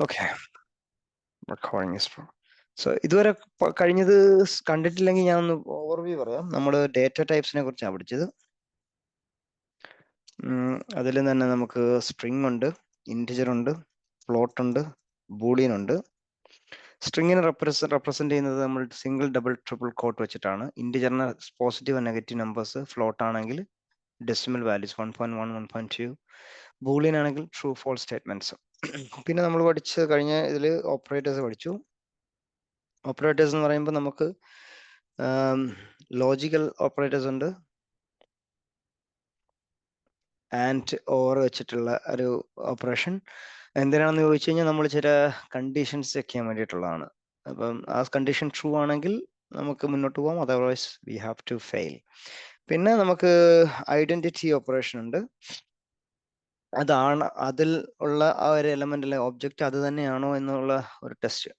Okay, recording is so ഇതുവരെ കഴിഞ്ഞത് കണ്ടിട്ടില്ലെങ്കിൽ ഞാൻ ഒന്ന് ഓവർവ്യൂ പറയാം. നമ്മൾ ഡേറ്റ ടൈപ്സിനെ കുറിച്ചാണ് പഠിച്ചത്. അതിൽ തന്നെ നമുക്ക് സ്ട്രിംഗ് ഉണ്ട്, ഇൻറ്റിജർ ഉണ്ട്, ഫ്ലോട്ട് ഉണ്ട്, ബൂളിയൻ ഉണ്ട്. സ്ട്രിങ്ങിനെ റെപ്രസെന്റ് ചെയ്യുന്നത് നമ്മൾ സിംഗിൾ ഡബിൾ ട്രിപ്പിൾ കോട്ട് വെച്ചിട്ടാണ്. ഇൻറ്റിജറിന് positive and negative numbers, float ആണെങ്കിൽ ഡെസിമൽ വാല്യൂസ് 1.1, 1.2, ബൂളിയൻ ആണെങ്കിൽ ട്രൂ ഫോൾസ് സ്റ്റേറ്റ്മെന്റ്സ്. പിന്നെ നമ്മൾ പഠിച്ച കഴിഞ്ഞ ഇതിൽ ഓപ്പറേറ്റേഴ്സ് പഠിച്ചു. ഓപ്പറേറ്റേഴ്സ് എന്ന് പറയുമ്പോൾ നമുക്ക് ലോജിക്കൽ ഓപ്പറേറ്റേഴ്സ് ഉണ്ട്, ആൻഡ് ഓർ വെച്ചിട്ടുള്ള ഒരു ഓപ്പറേഷൻ. എന്തിനാണെന്ന് ചോദിച്ചു കഴിഞ്ഞാൽ നമ്മൾ ചില കണ്ടീഷൻസ് ചെക്ക് ചെയ്യാൻ വേണ്ടിയിട്ടുള്ളതാണ്. അപ്പം ആ കണ്ടീഷൻ ട്രൂ ആണെങ്കിൽ നമുക്ക് മുന്നോട്ട് പോകാം, otherwise we have to fail. പിന്നെ നമുക്ക് ഐഡന്റിറ്റി ഓപ്പറേഷൻ ഉണ്ട്. അതാണ് അതിൽ ഉള്ള ആ ഒരു എലമെന്റ് അല്ലെ ഒബ്ജക്റ്റ് അത് തന്നെയാണോ എന്നുള്ള ഒരു ടെസ്റ്റ്.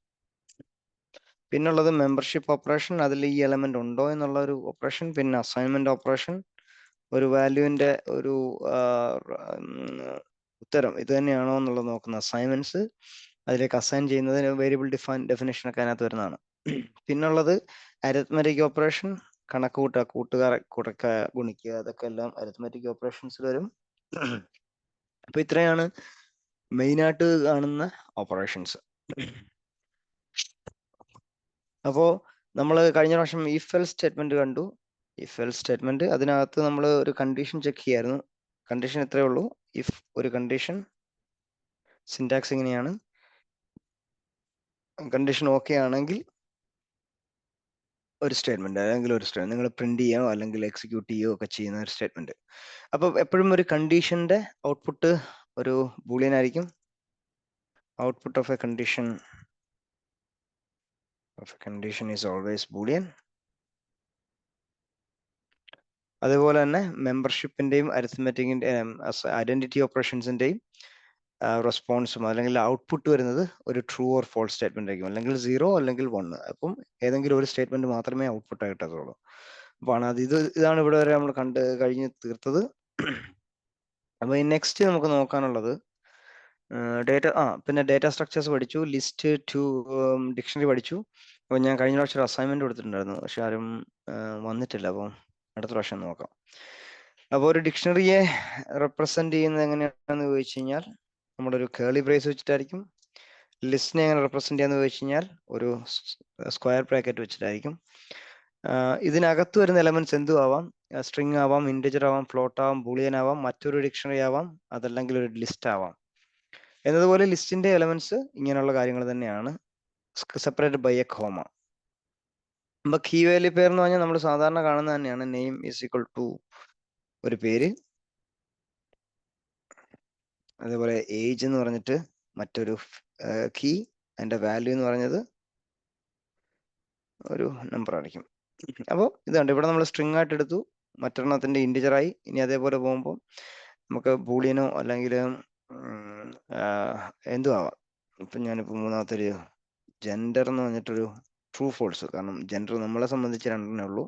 പിന്നുള്ളത് മെമ്പർഷിപ്പ് ഓപ്പറേഷൻ, അതിൽ ഈ എലമെന്റ് ഉണ്ടോ എന്നുള്ള ഒരു ഓപ്പറേഷൻ. പിന്നെ അസൈൻമെന്റ് ഓപ്പറേഷൻ, ഒരു വാല്യൂവിന്റെ ഒരു ഉത്തരം ഇത് തന്നെയാണോ എന്നുള്ളത് നോക്കുന്ന അസൈൻമെന്റ്സ്. അതിലേക്ക് അസൈൻ ചെയ്യുന്നതിന് വേരിയബിൾ ഡെഫിനേഷൻ ഒക്കെ അതിനകത്ത് വരുന്നതാണ്. പിന്നുള്ളത് അരിത്മെറ്റിക് ഓപ്പറേഷൻ, കണക്ക് കൂട്ടുക, കുറയ്ക്കുക, ഗുണിക്കുക, അതൊക്കെ എല്ലാം അരിത്മെറ്റിക് ഓപ്പറേഷൻസിൽ വരും. അപ്പൊ ഇത്രയാണ് മെയിനായിട്ട് കാണുന്ന ഓപ്പറേഷൻസ്. അപ്പോൾ നമ്മൾ കഴിഞ്ഞ പ്രാവശ്യം ഇഫ് എൽസ് സ്റ്റേറ്റ്മെന്റ് കണ്ടു. ഇഫ് എൽസ് സ്റ്റേറ്റ്മെന്റ് അതിനകത്ത് നമ്മൾ ഒരു കണ്ടീഷൻ ചെക്ക് ചെയ്യായിരുന്നു. കണ്ടീഷൻ എത്രയേ ഉള്ളൂ, ഇഫ് ഒരു കണ്ടീഷൻ, സിന്റാക്സ് ഇങ്ങനെയാണ്, കണ്ടീഷൻ ഓക്കെ ആണെങ്കിൽ ഒരു സ്റ്റേറ്റ്മെന്റ് അല്ലെങ്കിൽ ഒരു സ്റ്റേറ്റ്മെന്റ് നിങ്ങൾ പ്രിന്റ് ചെയ്യുകയോ അല്ലെങ്കിൽ എക്സിക്യൂട്ട് ചെയ്യുകയോ ഒക്കെ ചെയ്യുന്ന ഒരു സ്റ്റേറ്റ്മെന്റ്. അപ്പൊ എപ്പോഴും ഒരു കണ്ടീഷന്റെ ഔട്ട്പുട്ട് ഒരു ബൂളിയൻ ആയിരിക്കും. Output of A condition is always Boolean. അതുപോലെ തന്നെ മെമ്പർഷിപ്പിന്റെയും അരിത്മെറ്റിക്കിന്റെയും ഐഡന്റിറ്റി ഓപ്പറേഷൻസിന്റെയും റെസ്പോൺസും അല്ലെങ്കിൽ ഔട്ട്പുട്ട് വരുന്നത് ഒരു ട്രൂ ഓർ ഫോൾസ് സ്റ്റേറ്റ്മെന്റ് ആയിരിക്കും, അല്ലെങ്കിൽ 0 അല്ലെങ്കിൽ 1. അപ്പം ഏതെങ്കിലും ഒരു സ്റ്റേറ്റ്മെന്റ് മാത്രമേ ഔട്ട്പുട്ട് ആയിട്ടുള്ളൂ. അപ്പോൾ ഇതാണ് ഇവിടെ വരെ നമ്മൾ കഴിഞ്ഞ് തീർത്തത്. അപ്പൊ ഈ നെക്സ്റ്റ് നമുക്ക് നോക്കാനുള്ളത് പിന്നെ ഡേറ്റ സ്ട്രക്ചേഴ്സ് പഠിച്ചു, ലിസ്റ്റ് ടു ഡിക്ഷണറി പഠിച്ചു. അപ്പോൾ ഞാൻ കഴിഞ്ഞ പ്രാവശ്യം ഒരു അസൈൻമെന്റ് കൊടുത്തിട്ടുണ്ടായിരുന്നു, പക്ഷെ ആരും വന്നിട്ടില്ല. അപ്പം അടുത്ത പ്രാവശ്യം നോക്കാം. അപ്പോൾ ഒരു ഡിക്ഷണറിയെ റെപ്രസെന്റ് ചെയ്യുന്നത് എങ്ങനെയാണെന്ന് ചോദിച്ചു കഴിഞ്ഞാൽ നമ്മുടെ ഒരു കേളി ബ്രേസ് വെച്ചിട്ടായിരിക്കും. ലിസ്റ്റിനെ എങ്ങനെ റെപ്രസെന്റ് ചെയ്യാന്ന് ചോദിച്ചു കഴിഞ്ഞാൽ ഒരു സ്ക്വയർ ബ്രാക്കറ്റ് വെച്ചിട്ടായിരിക്കും. ഇതിനകത്ത് വരുന്ന എലമെന്റ്സ് എന്തും ആവാം. സ്ട്രിംഗ് ആവാം, ഇൻറ്റിജർ ആവാം, ഫ്ലോട്ട് ആവാം, ബൂളിയൻ ആവാം, മറ്റൊരു ഡിക്ഷണറി ആവാം, അതല്ലെങ്കിൽ ഒരു ലിസ്റ്റ് ആവാം. എന്നതുപോലെ ലിസ്റ്റിന്റെ എലമെന്റ്സ് ഇങ്ങനെയുള്ള കാര്യങ്ങൾ തന്നെയാണ്, സെപ്പറേറ്റഡ് ബൈ എ കോമ. അപ്പൊ കീ വാല്യൂ പെയർ എന്ന് പറഞ്ഞാൽ നമ്മൾ സാധാരണ കാണുന്നത് തന്നെയാണ്. നെയിം ഈസ് ഈക്വൽ ടു ഒരു പേര്, അതേപോലെ ഏജ് എന്ന് പറഞ്ഞിട്ട് മറ്റൊരു കീ, അതിന്റെ വാല്യൂ എന്ന് പറഞ്ഞത് ഒരു നമ്പർ ആയിരിക്കും. അപ്പോൾ ഇതുണ്ട്, ഇവിടെ നമ്മൾ സ്ട്രിംഗ് ആയിട്ട് എടുത്തു, മറ്റൊരെണ്ണത്തിന്റെ ഇൻറ്റിജർ ആയി. ഇനി അതേപോലെ പോകുമ്പോൾ നമുക്ക് ബൂളിയനോ അല്ലെങ്കിൽ എന്തും ആവാം. ഇപ്പം ഞാനിപ്പോൾ മൂന്നാമത്തെ ഒരു ജെൻഡർ എന്ന് പറഞ്ഞിട്ടൊരു ട്രൂ ഫോൾസ്, കാരണം ജെൻഡർ നമ്മളെ സംബന്ധിച്ച് രണ്ടെണ്ണേ ഉള്ളൂ,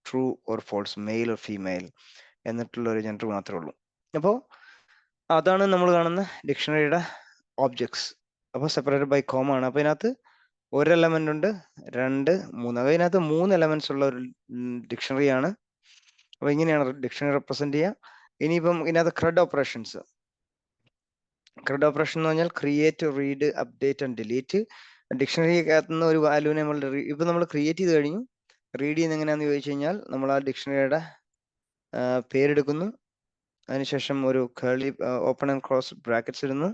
true or false, male or female എന്നിട്ടുള്ള ഒരു ജെൻഡർ മാത്രമേ ഉള്ളൂ. അപ്പോൾ അതാണ് നമ്മൾ കാണുന്ന ഡിക്ഷണറിയുടെ ഓബ്ജക്ട്സ്. അപ്പോൾ സെപ്പറേറ്റഡ് ബൈ കോമ ആണ്. അപ്പോൾ ഇതിനകത്ത് ഒരു എലമെന്റ് ഉണ്ട്, 2, 3. അപ്പോൾ ഇതിനകത്ത് 3 എലമെന്റ്സ് ഉള്ള ഒരു ഡിക്ഷണറി ആണ്. അപ്പോൾ ഇങ്ങനെയാണ് ഡിക്ഷണറി റെപ്രസെന്റ് ചെയ്യുക. ഇനിയിപ്പം ഇതിനകത്ത് ക്രെഡ് ഓപ്പറേഷൻ എന്ന് പറഞ്ഞാൽ create, read, update and delete. ഡിക്ഷണറിക്കകത്ത് നിന്ന് ഒരു വാല്യൂവിനെ നമ്മൾ ക്രിയേറ്റ് ചെയ്ത് കഴിഞ്ഞു. റീഡ് ചെയ്യുന്ന എങ്ങനെയാണെന്ന് ചോദിച്ചു കഴിഞ്ഞാൽ നമ്മൾ ആ ഡിക്ഷണറിയുടെ പേരെടുക്കുന്നു, അതിനുശേഷം ഒരു കേളി ഓപ്പൺ ആൻഡ് ക്ലോസ് ബ്രാക്കറ്റ്സ് ഇടുന്നു.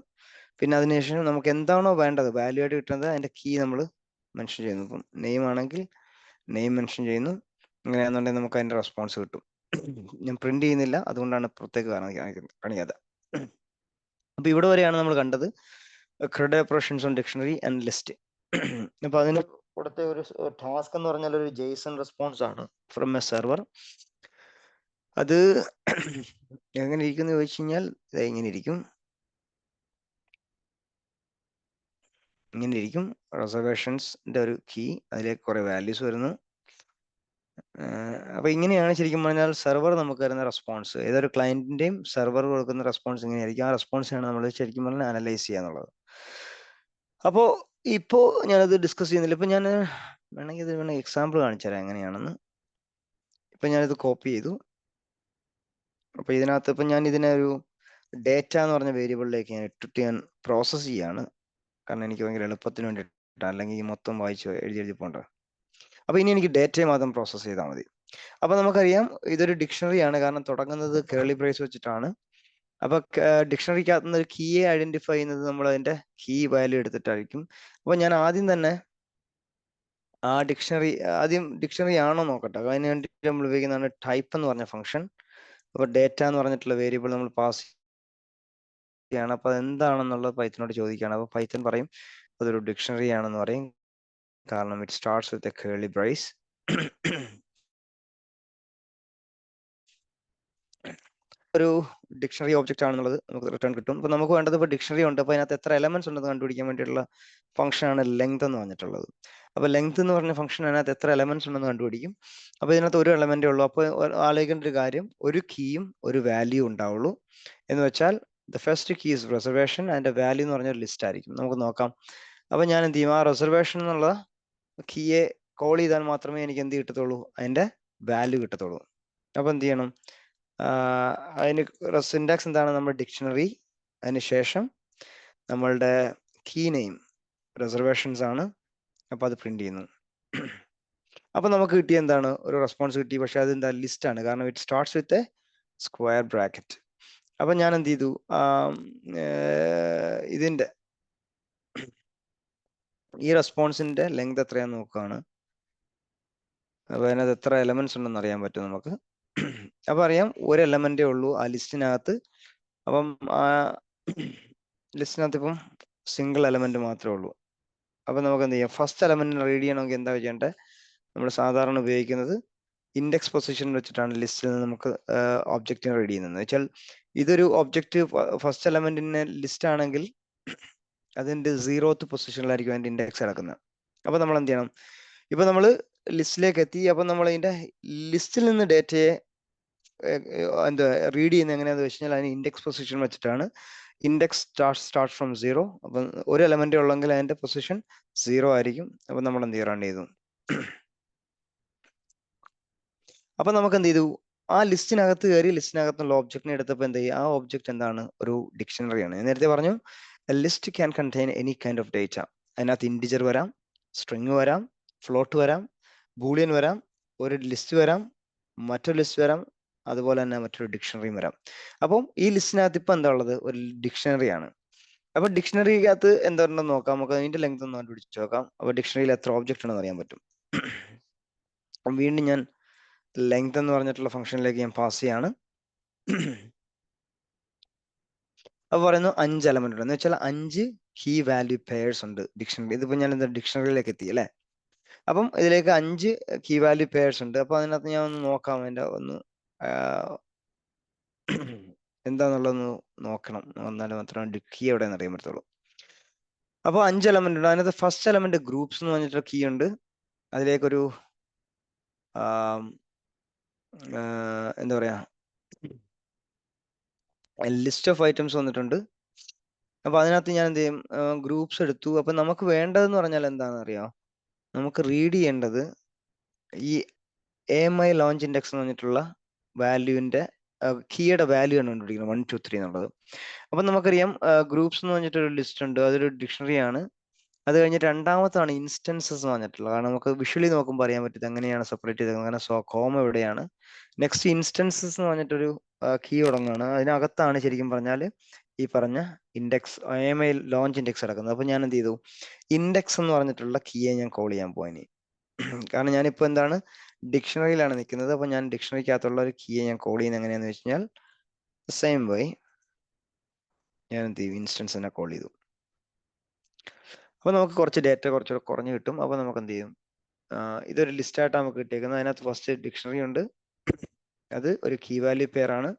പിന്നെ അതിനുശേഷം നമുക്ക് എന്താണോ വേണ്ടത് വാല്യൂ ആയിട്ട് കിട്ടുന്നത് അതിന്റെ കീ നമ്മൾ മെൻഷൻ ചെയ്യുന്നു. ഇപ്പം നെയിം ആണെങ്കിൽ നെയിം മെൻഷൻ ചെയ്യുന്നു. അങ്ങനെയാണെന്നുണ്ടെങ്കിൽ നമുക്ക് അതിന്റെ റെസ്പോൺസ് കിട്ടും. ഞാൻ പ്രിന്റ് ചെയ്യുന്നില്ല, അതുകൊണ്ടാണ് പുറത്തേക്ക് കാണിക്കാതെ. അപ്പൊ ഇവിടെ വരെയാണ് നമ്മൾ കണ്ടത് cred operations on dictionary and list. അപ്പൊ അതിന് കൊടുത്ത ഒരു ടാസ്ക് എന്ന് പറഞ്ഞാൽ ഒരു ജെയ്സൺ റെസ്പോൺസ് ആണ് ഫ്രം എ സെർവർ. അത് എങ്ങനെ ഇരിക്കുന്നു ചോദിച്ചു കഴിഞ്ഞാൽ ഇങ്ങനെ ഇരിക്കും. റിസർവേഷൻസിന്റെ ഒരു കീ, അതിലേക്ക് കുറെ വാല്യൂസ് വരുന്നു. അപ്പൊ ഇങ്ങനെയാണ് ശരിക്കും പറഞ്ഞാൽ സെർവർ നമുക്ക് തരുന്ന റെസ്പോൺസ്. ഏതൊരു ക്ലയന്റിന്റെയും സെർവർ കൊടുക്കുന്ന റെസ്പോൺസ് ഇങ്ങനെയായിരിക്കും. ആ റെസ്പോൺസാണ് നമ്മൾ ശരിക്കും പറഞ്ഞാൽ അനലൈസ് ചെയ്യാന്നുള്ളത്. അപ്പോ ഇപ്പോ ഞാനത് ഡിസ്കസ് ചെയ്യുന്നില്ല. ഇപ്പൊ ഞാൻ വേണമെങ്കിൽ ഇത് വേണമെങ്കിൽ എക്സാമ്പിൾ കാണിച്ചു തരാം എങ്ങനെയാണെന്ന്. ഇപ്പൊ ഞാനിത് കോപ്പി ചെയ്തു. അപ്പൊ ഇതിനകത്ത് ഇപ്പൊ ഞാൻ ഇതിനെ ഒരു ഡേറ്റ എന്ന് പറഞ്ഞ വേരിയബിളിലേക്ക് ഞാൻ ഇട്ടിട്ട് ഞാൻ പ്രോസസ് ചെയ്യാണ്. കാരണം എനിക്ക് ഭയങ്കര എളുപ്പത്തിന് വേണ്ടിയിട്ട്, അല്ലെങ്കിൽ ഈ മൊത്തം വായിച്ച് എഴുതി പോകണ്ട. അപ്പൊ ഇനി എനിക്ക് ഡേറ്റയെ മാത്രം പ്രോസസ് ചെയ്താൽ മതി. അപ്പൊ നമുക്കറിയാം ഇതൊരു ഡിക്ഷണറി ആണ്, കാരണം തുടങ്ങുന്നത് കേർലി ബ്രേസ് വെച്ചിട്ടാണ്. അപ്പൊ ഡിക്ഷണറിക്കകത്ത് നിന്ന് ഒരു കീയെ ഐഡന്റിഫൈ ചെയ്യുന്നത് നമ്മൾ അതിന്റെ കീ വാല്യൂ എടുത്തിട്ടായിരിക്കും. അപ്പൊ ഞാൻ ആദ്യം തന്നെ ആ ആദ്യം ഡിക്ഷണറി ആണോ നോക്കട്ടെ. അതിന് വേണ്ടി നമ്മൾ ഉപയോഗിക്കുന്നതാണ് ടൈപ്പ് എന്ന് പറഞ്ഞ ഫംഗ്ഷൻ. അപ്പൊ ഡേറ്റ എന്ന് പറഞ്ഞിട്ടുള്ള വേരിയബിൾ നമ്മൾ പാസ് ചെയ്യാണ്. അപ്പൊ എന്താണെന്നുള്ളത് പൈത്തനോട് ചോദിക്കുകയാണ്. അപ്പൊ പൈത്തൻ പറയും അതൊരു ഡിക്ഷണറി ആണെന്ന് പറയും, കാരണം it starts with a curly brace. ഒരു ഡിക്ഷണറി ഒബ്ജക്റ്റ് ആണെന്നുള്ളത് നമുക്ക് റിട്ടേൺ കിട്ടും. അപ്പൊ നമുക്ക് വേണ്ടത് ഇപ്പോൾ ഡിക്ഷണറി ഉണ്ട്, അപ്പൊ അതിനകത്ത് എത്ര എലമെന്റ്സ് ഉണ്ടെന്ന് കണ്ടുപിടിക്കാൻ വേണ്ടിയിട്ടുള്ള ഫംഗ്ഷൻ ആണ് ലെങ്ത് എന്ന് പറഞ്ഞിട്ടുള്ളത്. അപ്പൊ ലെങ്ത് എന്ന് പറഞ്ഞ ഫംഗ്ഷൻ അതിനകത്ത് എത്ര എലമെന്റ്സ് ഉണ്ടെന്ന് കണ്ടുപിടിക്കും. അപ്പൊ ഇതിനകത്ത് ഒരു എലമെന്റേ ഉള്ളൂ. അപ്പൊ ആലോചിക്കേണ്ട ഒരു കാര്യം, ഒരു കീയും ഒരു വാല്യൂ ഉണ്ടാവുള്ളൂ. എന്ന് വെച്ചാൽ the first key is reservation, അതിന്റെ വാല്യൂ എന്ന് പറഞ്ഞ ഒരു ലിസ്റ്റ് ആയിരിക്കും. നമുക്ക് നോക്കാം. അപ്പൊ ഞാൻ എന്ത് ചെയ്യും, ആ റിസർവേഷൻ എന്നുള്ള കീയെ കോൾ ചെയ്താൽ മാത്രമേ എനിക്ക് എന്ത് കിട്ടത്തുള്ളൂ, അതിന്റെ വാല്യൂ കിട്ടത്തുള്ളൂ. അപ്പൊ എന്ത് ചെയ്യണം, അതിന് സിൻടാക്സ് എന്താണ്, നമ്മൾ ഡിക്ഷണറി, അതിനുശേഷം നമ്മളുടെ കീ നെയിം റിസർവേഷൻസ് ആണ്. അപ്പൊ അത് പ്രിന്റ് ചെയ്യുന്നു. അപ്പൊ നമുക്ക് കിട്ടിയ എന്താണ്, ഒരു റെസ്പോൺസ് കിട്ടി. പക്ഷെ അത് എന്താ, ലിസ്റ്റ് ആണ്, കാരണം it starts with a square bracket. അപ്പൊ ഞാൻ എന്ത് ചെയ്തു, ഇതിന്റെ ഈ റെസ്പോൺസിന്റെ ലെങ്ത് എത്രയാന്ന് നോക്കുകയാണ്. അപ്പൊ അതിനകത്ത് എത്ര എലമെന്റ്സ് ഉണ്ടെന്ന് അറിയാൻ പറ്റും നമുക്ക്. അപ്പൊ അറിയാം ഒരു എലമെന്റേ ഉള്ളൂ ആ ലിസ്റ്റിനകത്ത്. അപ്പം ആ ലിസ്റ്റിനകത്ത് ഇപ്പം സിംഗിൾ എലമെന്റ് മാത്രമേ ഉള്ളൂ. അപ്പൊ നമുക്ക് എന്ത് ചെയ്യാം, ഫസ്റ്റ് എലമെന്റ് റീഡ് ചെയ്യണമെങ്കിൽ എന്താ ചെയ്യേണ്ടത്, നമ്മൾ സാധാരണ ഉപയോഗിക്കുന്നത് ഇൻഡെക്സ് പൊസിഷൻ വെച്ചിട്ടാണ് ലിസ്റ്റിൽ നിന്ന് നമുക്ക് ഒബ്ജക്റ്റിനെ റീഡ് ചെയ്യുന്നത്. വെച്ചാൽ ഇതൊരു ഒബ്ജക്റ്റ് ഫസ്റ്റ് എലമെന്റിന്റെ ലിസ്റ്റ് ആണെങ്കിൽ അതിന്റെ 0th പൊസിഷനിലായിരിക്കും അതിന്റെ ഇൻഡെക്സ് കിടക്കുന്നത്. അപ്പൊ നമ്മൾ എന്ത് ചെയ്യണം, ഇപ്പൊ നമ്മൾ ലിസ്റ്റിലേക്ക് എത്തി. അപ്പൊ നമ്മൾ അതിന്റെ ലിസ്റ്റിൽ നിന്ന് ഡേറ്റയെ എന്താ റീഡ് ചെയ്യുന്നത് എങ്ങനെയാന്ന് വെച്ച് കഴിഞ്ഞാൽ അതിന് ഇൻഡെക്സ് പൊസിഷൻ വെച്ചിട്ടാണ്. Index start from 0. അപ്പം ഒരു എലമെന്റ് ഉള്ളെങ്കിൽ അതിന്റെ പൊസിഷൻ 0 ആയിരിക്കും. അപ്പൊ നമ്മൾ എന്ത് റൺ ചെയ്തു. അപ്പൊ നമുക്ക് എന്ത് ചെയ്തു, ആ ലിസ്റ്റിനകത്ത് കയറി ലിസ്റ്റിനകത്തുള്ള ഒബ്ജക്റ്റിനെ എടുത്തപ്പോൾ എന്ത് ചെയ്യും, ആ ഒബ്ജക്റ്റ് എന്താണ്, ഒരു ഡിക്ഷണറി ആണ്. നേരത്തെ പറഞ്ഞു list can contain any kind of data. അതിനകത്ത് ഇൻഡിജർ വരാം, സ്ട്രിങ് വരാം, ഫ്ലോട്ട് വരാം, ബൂളിയൻ വരാം, ഒരു ലിസ്റ്റ് വരാം, മറ്റൊരു ലിസ്റ്റ് വരാം, അതുപോലെ തന്നെ മറ്റൊരു ഡിക്ഷണറിയും വരാം. അപ്പം ഈ ലിസ്റ്റിനകത്ത് ഇപ്പൊ എന്താ ഉള്ളത്, ഒരു ഡിക്ഷണറി ആണ്. അപ്പൊ ഡിക്ഷണറിക്കകത്ത് എന്താണെന്ന് നോക്കാം. നമുക്ക് അതിന്റെ ലെങ്ത് ഒന്ന് കണ്ടുപിടിച്ച് നോക്കാം. അപ്പൊ ഡിക്ഷണറിയിൽ എത്ര ഒബ്ജക്റ്റ് ഉണ്ടെന്ന് അറിയാൻ പറ്റും. വീണ്ടും ഞാൻ ലെങ്ത് എന്ന് പറഞ്ഞിട്ടുള്ള ഫംഗ്ഷനിലേക്ക് ഞാൻ പാസ് ചെയ്യാണ്. അപ്പൊ പറയുന്നു 5 എലമെന്റ് ഉണ്ട്, എന്ന് വെച്ചാൽ 5 കീ വാല്യൂ പെയർസ് ഉണ്ട് ഡിക്ഷണറി. ഇതിപ്പോ ഞാൻ എന്താ ഡിക്ഷണറിയിലേക്ക് എത്തി അല്ലെ. അപ്പം ഇതിലേക്ക് 5 കീ വാല്യൂ പെയർസ് ഉണ്ട്. അപ്പൊ അതിനകത്ത് ഞാൻ ഒന്ന് നോക്കാം, അതിന്റെ ഒന്ന് എന്താന്നുള്ളതൊന്ന് നോക്കണം, എന്നാലും മാത്രമേ കീ എവിടെയെന്ന് അറിയാൻ പറ്റത്തുള്ളൂ. അപ്പൊ 5 എലമെന്റ് ഉണ്ട്. അതിനകത്ത് ഫസ്റ്റ് എലമെന്റ് ഗ്രൂപ്പ്സ് എന്ന് പറഞ്ഞിട്ടുള്ള കീ ഉണ്ട്. അതിലേക്കൊരു എന്താ പറയാ, ലിസ്റ്റ് ഓഫ് ഐറ്റംസ് വന്നിട്ടുണ്ട്. അപ്പൊ അതിനകത്ത് ഞാൻ എന്ത് ചെയ്യും, ഗ്രൂപ്പ്സ് എടുത്തു. അപ്പൊ നമുക്ക് വേണ്ടതെന്ന് പറഞ്ഞാൽ എന്താണെന്ന് അറിയാം, നമുക്ക് റീഡ് ചെയ്യേണ്ടത് ഈ AMI ലോഞ്ച് ഇൻഡെക്സ് എന്ന് പറഞ്ഞിട്ടുള്ള വാല്യൂവിന്റെ കീയുടെ വാല്യൂ ആണ് കണ്ടുപിടിക്കുന്നത്, 1 2 3 എന്നുള്ളത്. അപ്പൊ നമുക്കറിയാം ഗ്രൂപ്പ്സ് എന്ന് പറഞ്ഞിട്ടൊരു ലിസ്റ്റ് ഉണ്ട്, അതൊരു ഡിക്ഷണറി ആണ്. അത് കഴിഞ്ഞ് രണ്ടാമത്താണ് ഇൻസ്റ്റൻസസ് എന്ന് പറഞ്ഞിട്ടുള്ളത്. കാരണം നമുക്ക് വിഷ്വലി നോക്കുമ്പോൾ അറിയാൻ പറ്റും എങ്ങനെയാണ് സെപ്പറേറ്റ് ചെയ്തത്, അങ്ങനെ കോമ എവിടെയാണ്. നെക്സ്റ്റ് ഇൻസ്റ്റൻസസ് എന്ന് പറഞ്ഞിട്ടൊരു കീ തുടങ്ങുകയാണ്. അതിനകത്താണ് ശരിക്കും പറഞ്ഞാൽ ഈ പറഞ്ഞ ഇൻഡെക്സ് AMI ലോഞ്ച് ഇൻഡെക്സ് കിടക്കുന്നത്. അപ്പൊ ഞാൻ എന്ത് ചെയ്തു, ഇൻഡെക്സ് എന്ന് പറഞ്ഞിട്ടുള്ള കീയെ ഞാൻ കോൾ ചെയ്യാൻ പോയിനി. കാരണം ഞാനിപ്പോ എന്താണ്, ഡിക്ഷണറിയിലാണ് നിൽക്കുന്നത്. അപ്പൊ ഞാൻ ഡിക്ഷണറിക്കകത്തുള്ള ഒരു കീയെ ഞാൻ കോൾ ചെയ്യുന്നത് എങ്ങനെയാന്ന് വെച്ച് കഴിഞ്ഞാൽ സെയിം വൈ ഞാൻ എന്ത് ചെയ്യും, ഇൻസ്റ്റൻസ് തന്നെ കോൾ ചെയ്തു. അപ്പൊ നമുക്ക് കുറച്ച് ഡേറ്റ കുറച്ചുകൂടെ കുറഞ്ഞു കിട്ടും. അപ്പൊ നമുക്ക് എന്ത് ചെയ്യും, ഇതൊരു ലിസ്റ്റ് ആയിട്ട് നമുക്ക് കിട്ടിയേക്കുന്നത്. അതിനകത്ത് ഫസ്റ്റ് ഡിക്ഷണറി ഉണ്ട്, അത് ഒരു കീ വാല്യൂ പെയർ ആണ്.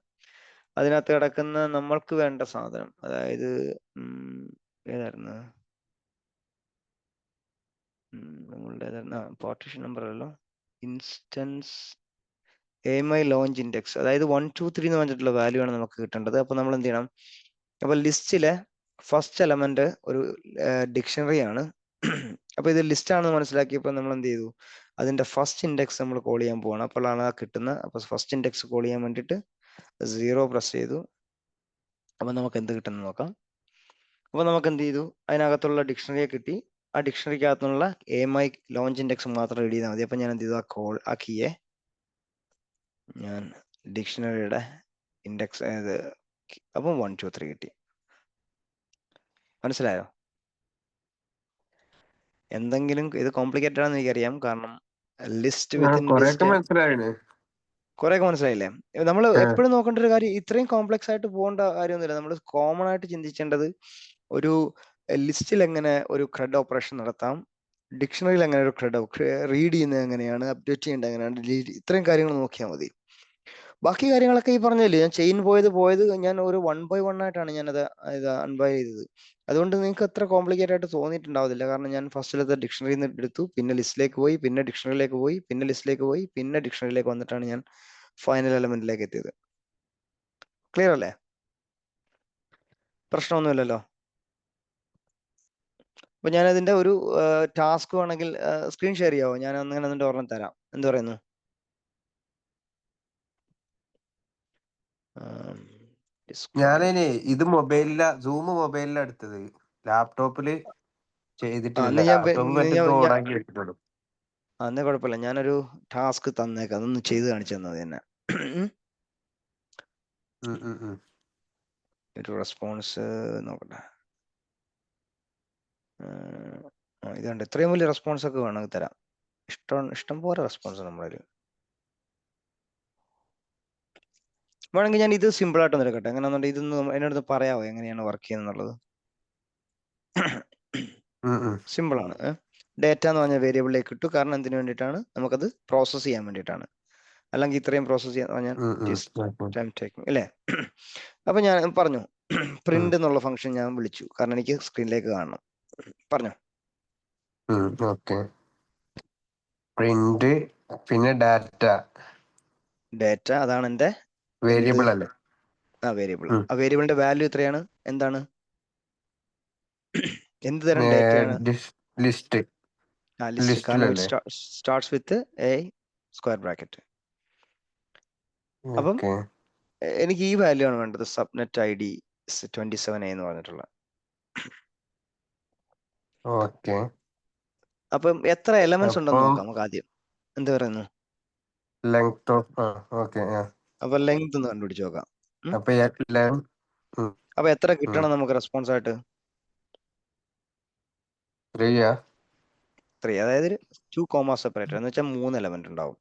അതിനകത്ത് കിടക്കുന്ന നമ്മൾക്ക് വേണ്ട സാധനം, അതായത് ഏതായിരുന്നു നമ്മളുടെ പാർട്ടീഷൻ നമ്പർ അല്ലോ, ഇൻസ്റ്റൻസ് AMI ലോഞ്ച് ഇൻഡെക്സ്, അതായത് 1 2 3 എന്ന് പറഞ്ഞിട്ടുള്ള വാല്യൂ ആണ് നമുക്ക് കിട്ടേണ്ടത്. അപ്പൊ നമ്മൾ എന്ത് ചെയ്യണം, അപ്പൊ ലിസ്റ്റിലെ ഫസ്റ്റ് എലമെന്റ് ഒരു ഡിക്ഷണറി ആണ്. അപ്പൊ ഇത് ലിസ്റ്റ് ആണെന്ന് മനസ്സിലാക്കിയപ്പോൾ നമ്മൾ എന്ത് ചെയ്തു, അതിന്റെ ഫസ്റ്റ് ഇൻഡെക്സ് നമ്മൾ കോൾ ചെയ്യാൻ പോവാണ്. അപ്പോഴാണ് ആ കിട്ടുന്നത്. അപ്പൊ ഫസ്റ്റ് ഇൻഡെക്സ് കോൾ ചെയ്യാൻ വേണ്ടിയിട്ട് 0 പ്രസ് ചെയ്തു. അപ്പൊ നമുക്ക് എന്ത് കിട്ടുന്നു നോക്കാം. അപ്പൊ നമുക്ക് എന്ത് ചെയ്തു, അതിനകത്തുള്ള ഡിക്ഷണറിയെ കിട്ടി. ആ ഡിക്ഷണറിക്കകത്തുള്ള AMI ലോഞ്ച് ഇൻഡെക്സ് മാത്രം റീഡ് ചെയ്താൽ മതി. അപ്പൊ ഞാൻ എന്ത് ചെയ്തു, ആ കീയെ ഞാൻ ഡിക്ഷണറിയുടെ ഇൻഡെക്സ് അപ്പം 1 2 3 കിട്ടി. മനസ്സിലായോ? എന്തെങ്കിലും ഇത് കോംപ്ലിക്കേറ്റഡ് ആണെന്ന് എനിക്കറിയാം, കാരണം ലിസ്റ്റ് വിത്തിൻ കൊറേയൊക്കെ ലിസ്റ്റ് മനസ്സിലായിന്. കുറെയൊക്കെ മനസ്സിലായില്ലേ? നമ്മൾ എപ്പോഴും നോക്കേണ്ട ഒരു കാര്യം, ഇത്രയും കോംപ്ലക്സ് ആയിട്ട് പോകേണ്ട കാര്യമൊന്നുമില്ല. നമ്മൾ കോമൺ ആയിട്ട് ചിന്തിക്കേണ്ടത് ഒരു ലിസ്റ്റിൽ എങ്ങനെ ഒരു CRUD ഓപ്പറേഷൻ നടത്താം, ഡിക്ഷണറിയിൽ എങ്ങനെ ഒരു CRUD റീഡ് ചെയ്യുന്നത് എങ്ങനെയാണ്, അപ്ഡേറ്റ് ചെയ്യേണ്ടത് എങ്ങനെയാണ്, ഇത്രയും കാര്യങ്ങൾ നോക്കിയാൽ മതി. ബാക്കി കാര്യങ്ങളൊക്കെ ഈ പറഞ്ഞില്ലേ, ഞാൻ ചെയിൻ പോയത് ഞാൻ ഒരു 1 by 1 ആയിട്ടാണ് ഞാനത് അൺവൈർ ചെയ്തത്. അതുകൊണ്ട് നിങ്ങൾക്ക് അത്ര കോംപ്ലിക്കേറ്റഡ് ആയിട്ട് തോന്നിയിട്ടുണ്ടാവില്ല. കാരണം ഞാൻ ഫസ്റ്റിലത്തെ ഡിക്ഷണറിയിൽ നിന്ന് എടുത്തു, പിന്നെ ലിസ്റ്റിലേക്ക് പോയി, പിന്നെ ഡിക്ഷണറിയിലേക്ക് പോയി, പിന്നെ ലിസ്റ്റിലേക്ക് പോയി, പിന്നെ ഡിക്ഷണറിയിലേക്ക് വന്നിട്ടാണ് ഞാൻ ഫൈനൽ എലമെന്റിലേക്ക് എത്തിയത്. ക്ലിയർ അല്ലേ? പ്രശ്നമൊന്നുമില്ലല്ലോ. അപ്പൊ ഞാൻ അതിന്റെ ഒരു ടാസ്ക് വേണമെങ്കിൽ സ്ക്രീൻ ഷെയർ ചെയ്യാവോ? ഞാൻ അങ്ങനെ അതിന്റെ ഓർമ്മ തരാം. എന്ത് പറയുന്നു? ഞാനേ ഇത് സൂം മൊബൈലിലാ എടുത്തത്. ലാപ്ടോപ്പില് ചെയ്തിട്ടില്ല. ലാപ്ടോപ്പ് മറ്റേ ഓണാക്കി വെച്ചിട്ടുള്ളൂ. അന്നേ കുഴപ്പമില്ല. ഞാനൊരു ടാസ്ക് തന്നേക്കാം, അതൊന്ന് ചെയ്ത് കാണിച്ചു തന്നത് തന്നെ. ഒരു റെസ്പോൺസ് നോക്കട്ടെ. ഇതുണ്ട്, ഇത്രയും വലിയ റെസ്പോൺസ് ഒക്കെ വേണമെങ്കിൽ തരാം. ഇഷ്ടം പോലെ റെസ്പോൺസ് നമ്മളൊരു വേണമെങ്കിൽ ഞാൻ ഇത് സിമ്പിൾ ആയിട്ട് നിൽക്കട്ടെ. എങ്ങനെയാണെന്നുണ്ടെങ്കിൽ ഇതൊന്ന് എന്നോട് പറയാമോ എങ്ങനെയാണ് വർക്ക് ചെയ്യുന്നുള്ളത്? സിമ്പിൾ ആണ്. ഡേറ്റ എന്ന് പറഞ്ഞ വേരിയബിളിലേക്ക് ഇട്ടു. കാരണം എന്തിനു വേണ്ടിയിട്ടാണ്? നമുക്കത് പ്രോസസ് ചെയ്യാൻ വേണ്ടിയിട്ടാണ്. അല്ലെങ്കിൽ ഇത്രയും പ്രോസസ് ചെയ്യാൻ പറഞ്ഞാൽ ടൈം ടേക്കിംഗ് അല്ലേ? അപ്പൊ ഞാൻ പറഞ്ഞു പ്രിന്റ് എന്നുള്ള ഫംഗ്ഷൻ ഞാൻ വിളിച്ചു, കാരണം എനിക്ക് സ്ക്രീനിലേക്ക് കാണണം. പറഞ്ഞു. പ്രിന്റ് പിന്നെ ഡാറ്റ അതാണ് എന്റെ വേരിയബിൾ അല്ലേ? വേരിയബിൾ. ആ വേരിയബിളിന്റെ വാല്യൂ എത്രയാണ്? എന്താണ്? എന്ത് തരം ഡേറ്റയാണ്? ലിസ്റ്റ്. ലിസ്റ്റ്. കാരണം starts with a square bracket. അപ്പം എനിക്ക് ഈ വാല്യൂ ആണ് വേണ്ടത്, സബ്നെറ്റ് ID 27A എന്ന് പറഞ്ഞിട്ടുള്ള. അപ്പം എത്ര എലമെന്റ്സ് ഉണ്ടെന്ന് നോക്കാം നമുക്ക് ആദ്യം. എന്ത് പറയുന്നു? അപ്പൊ ലെങ്ത് ഒന്ന് കണ്ടുപിടിച്ച് നോക്കാം. അപ്പൊ എത്ര കിട്ടണം നമുക്ക് റെസ്പോൺസ് ആയിട്ട്? 3. അതായത് 2 കോമ സെപ്പറേറ്റർ എന്ന് വെച്ചാൽ 3 എലമെന്റ് ഉണ്ടാവും.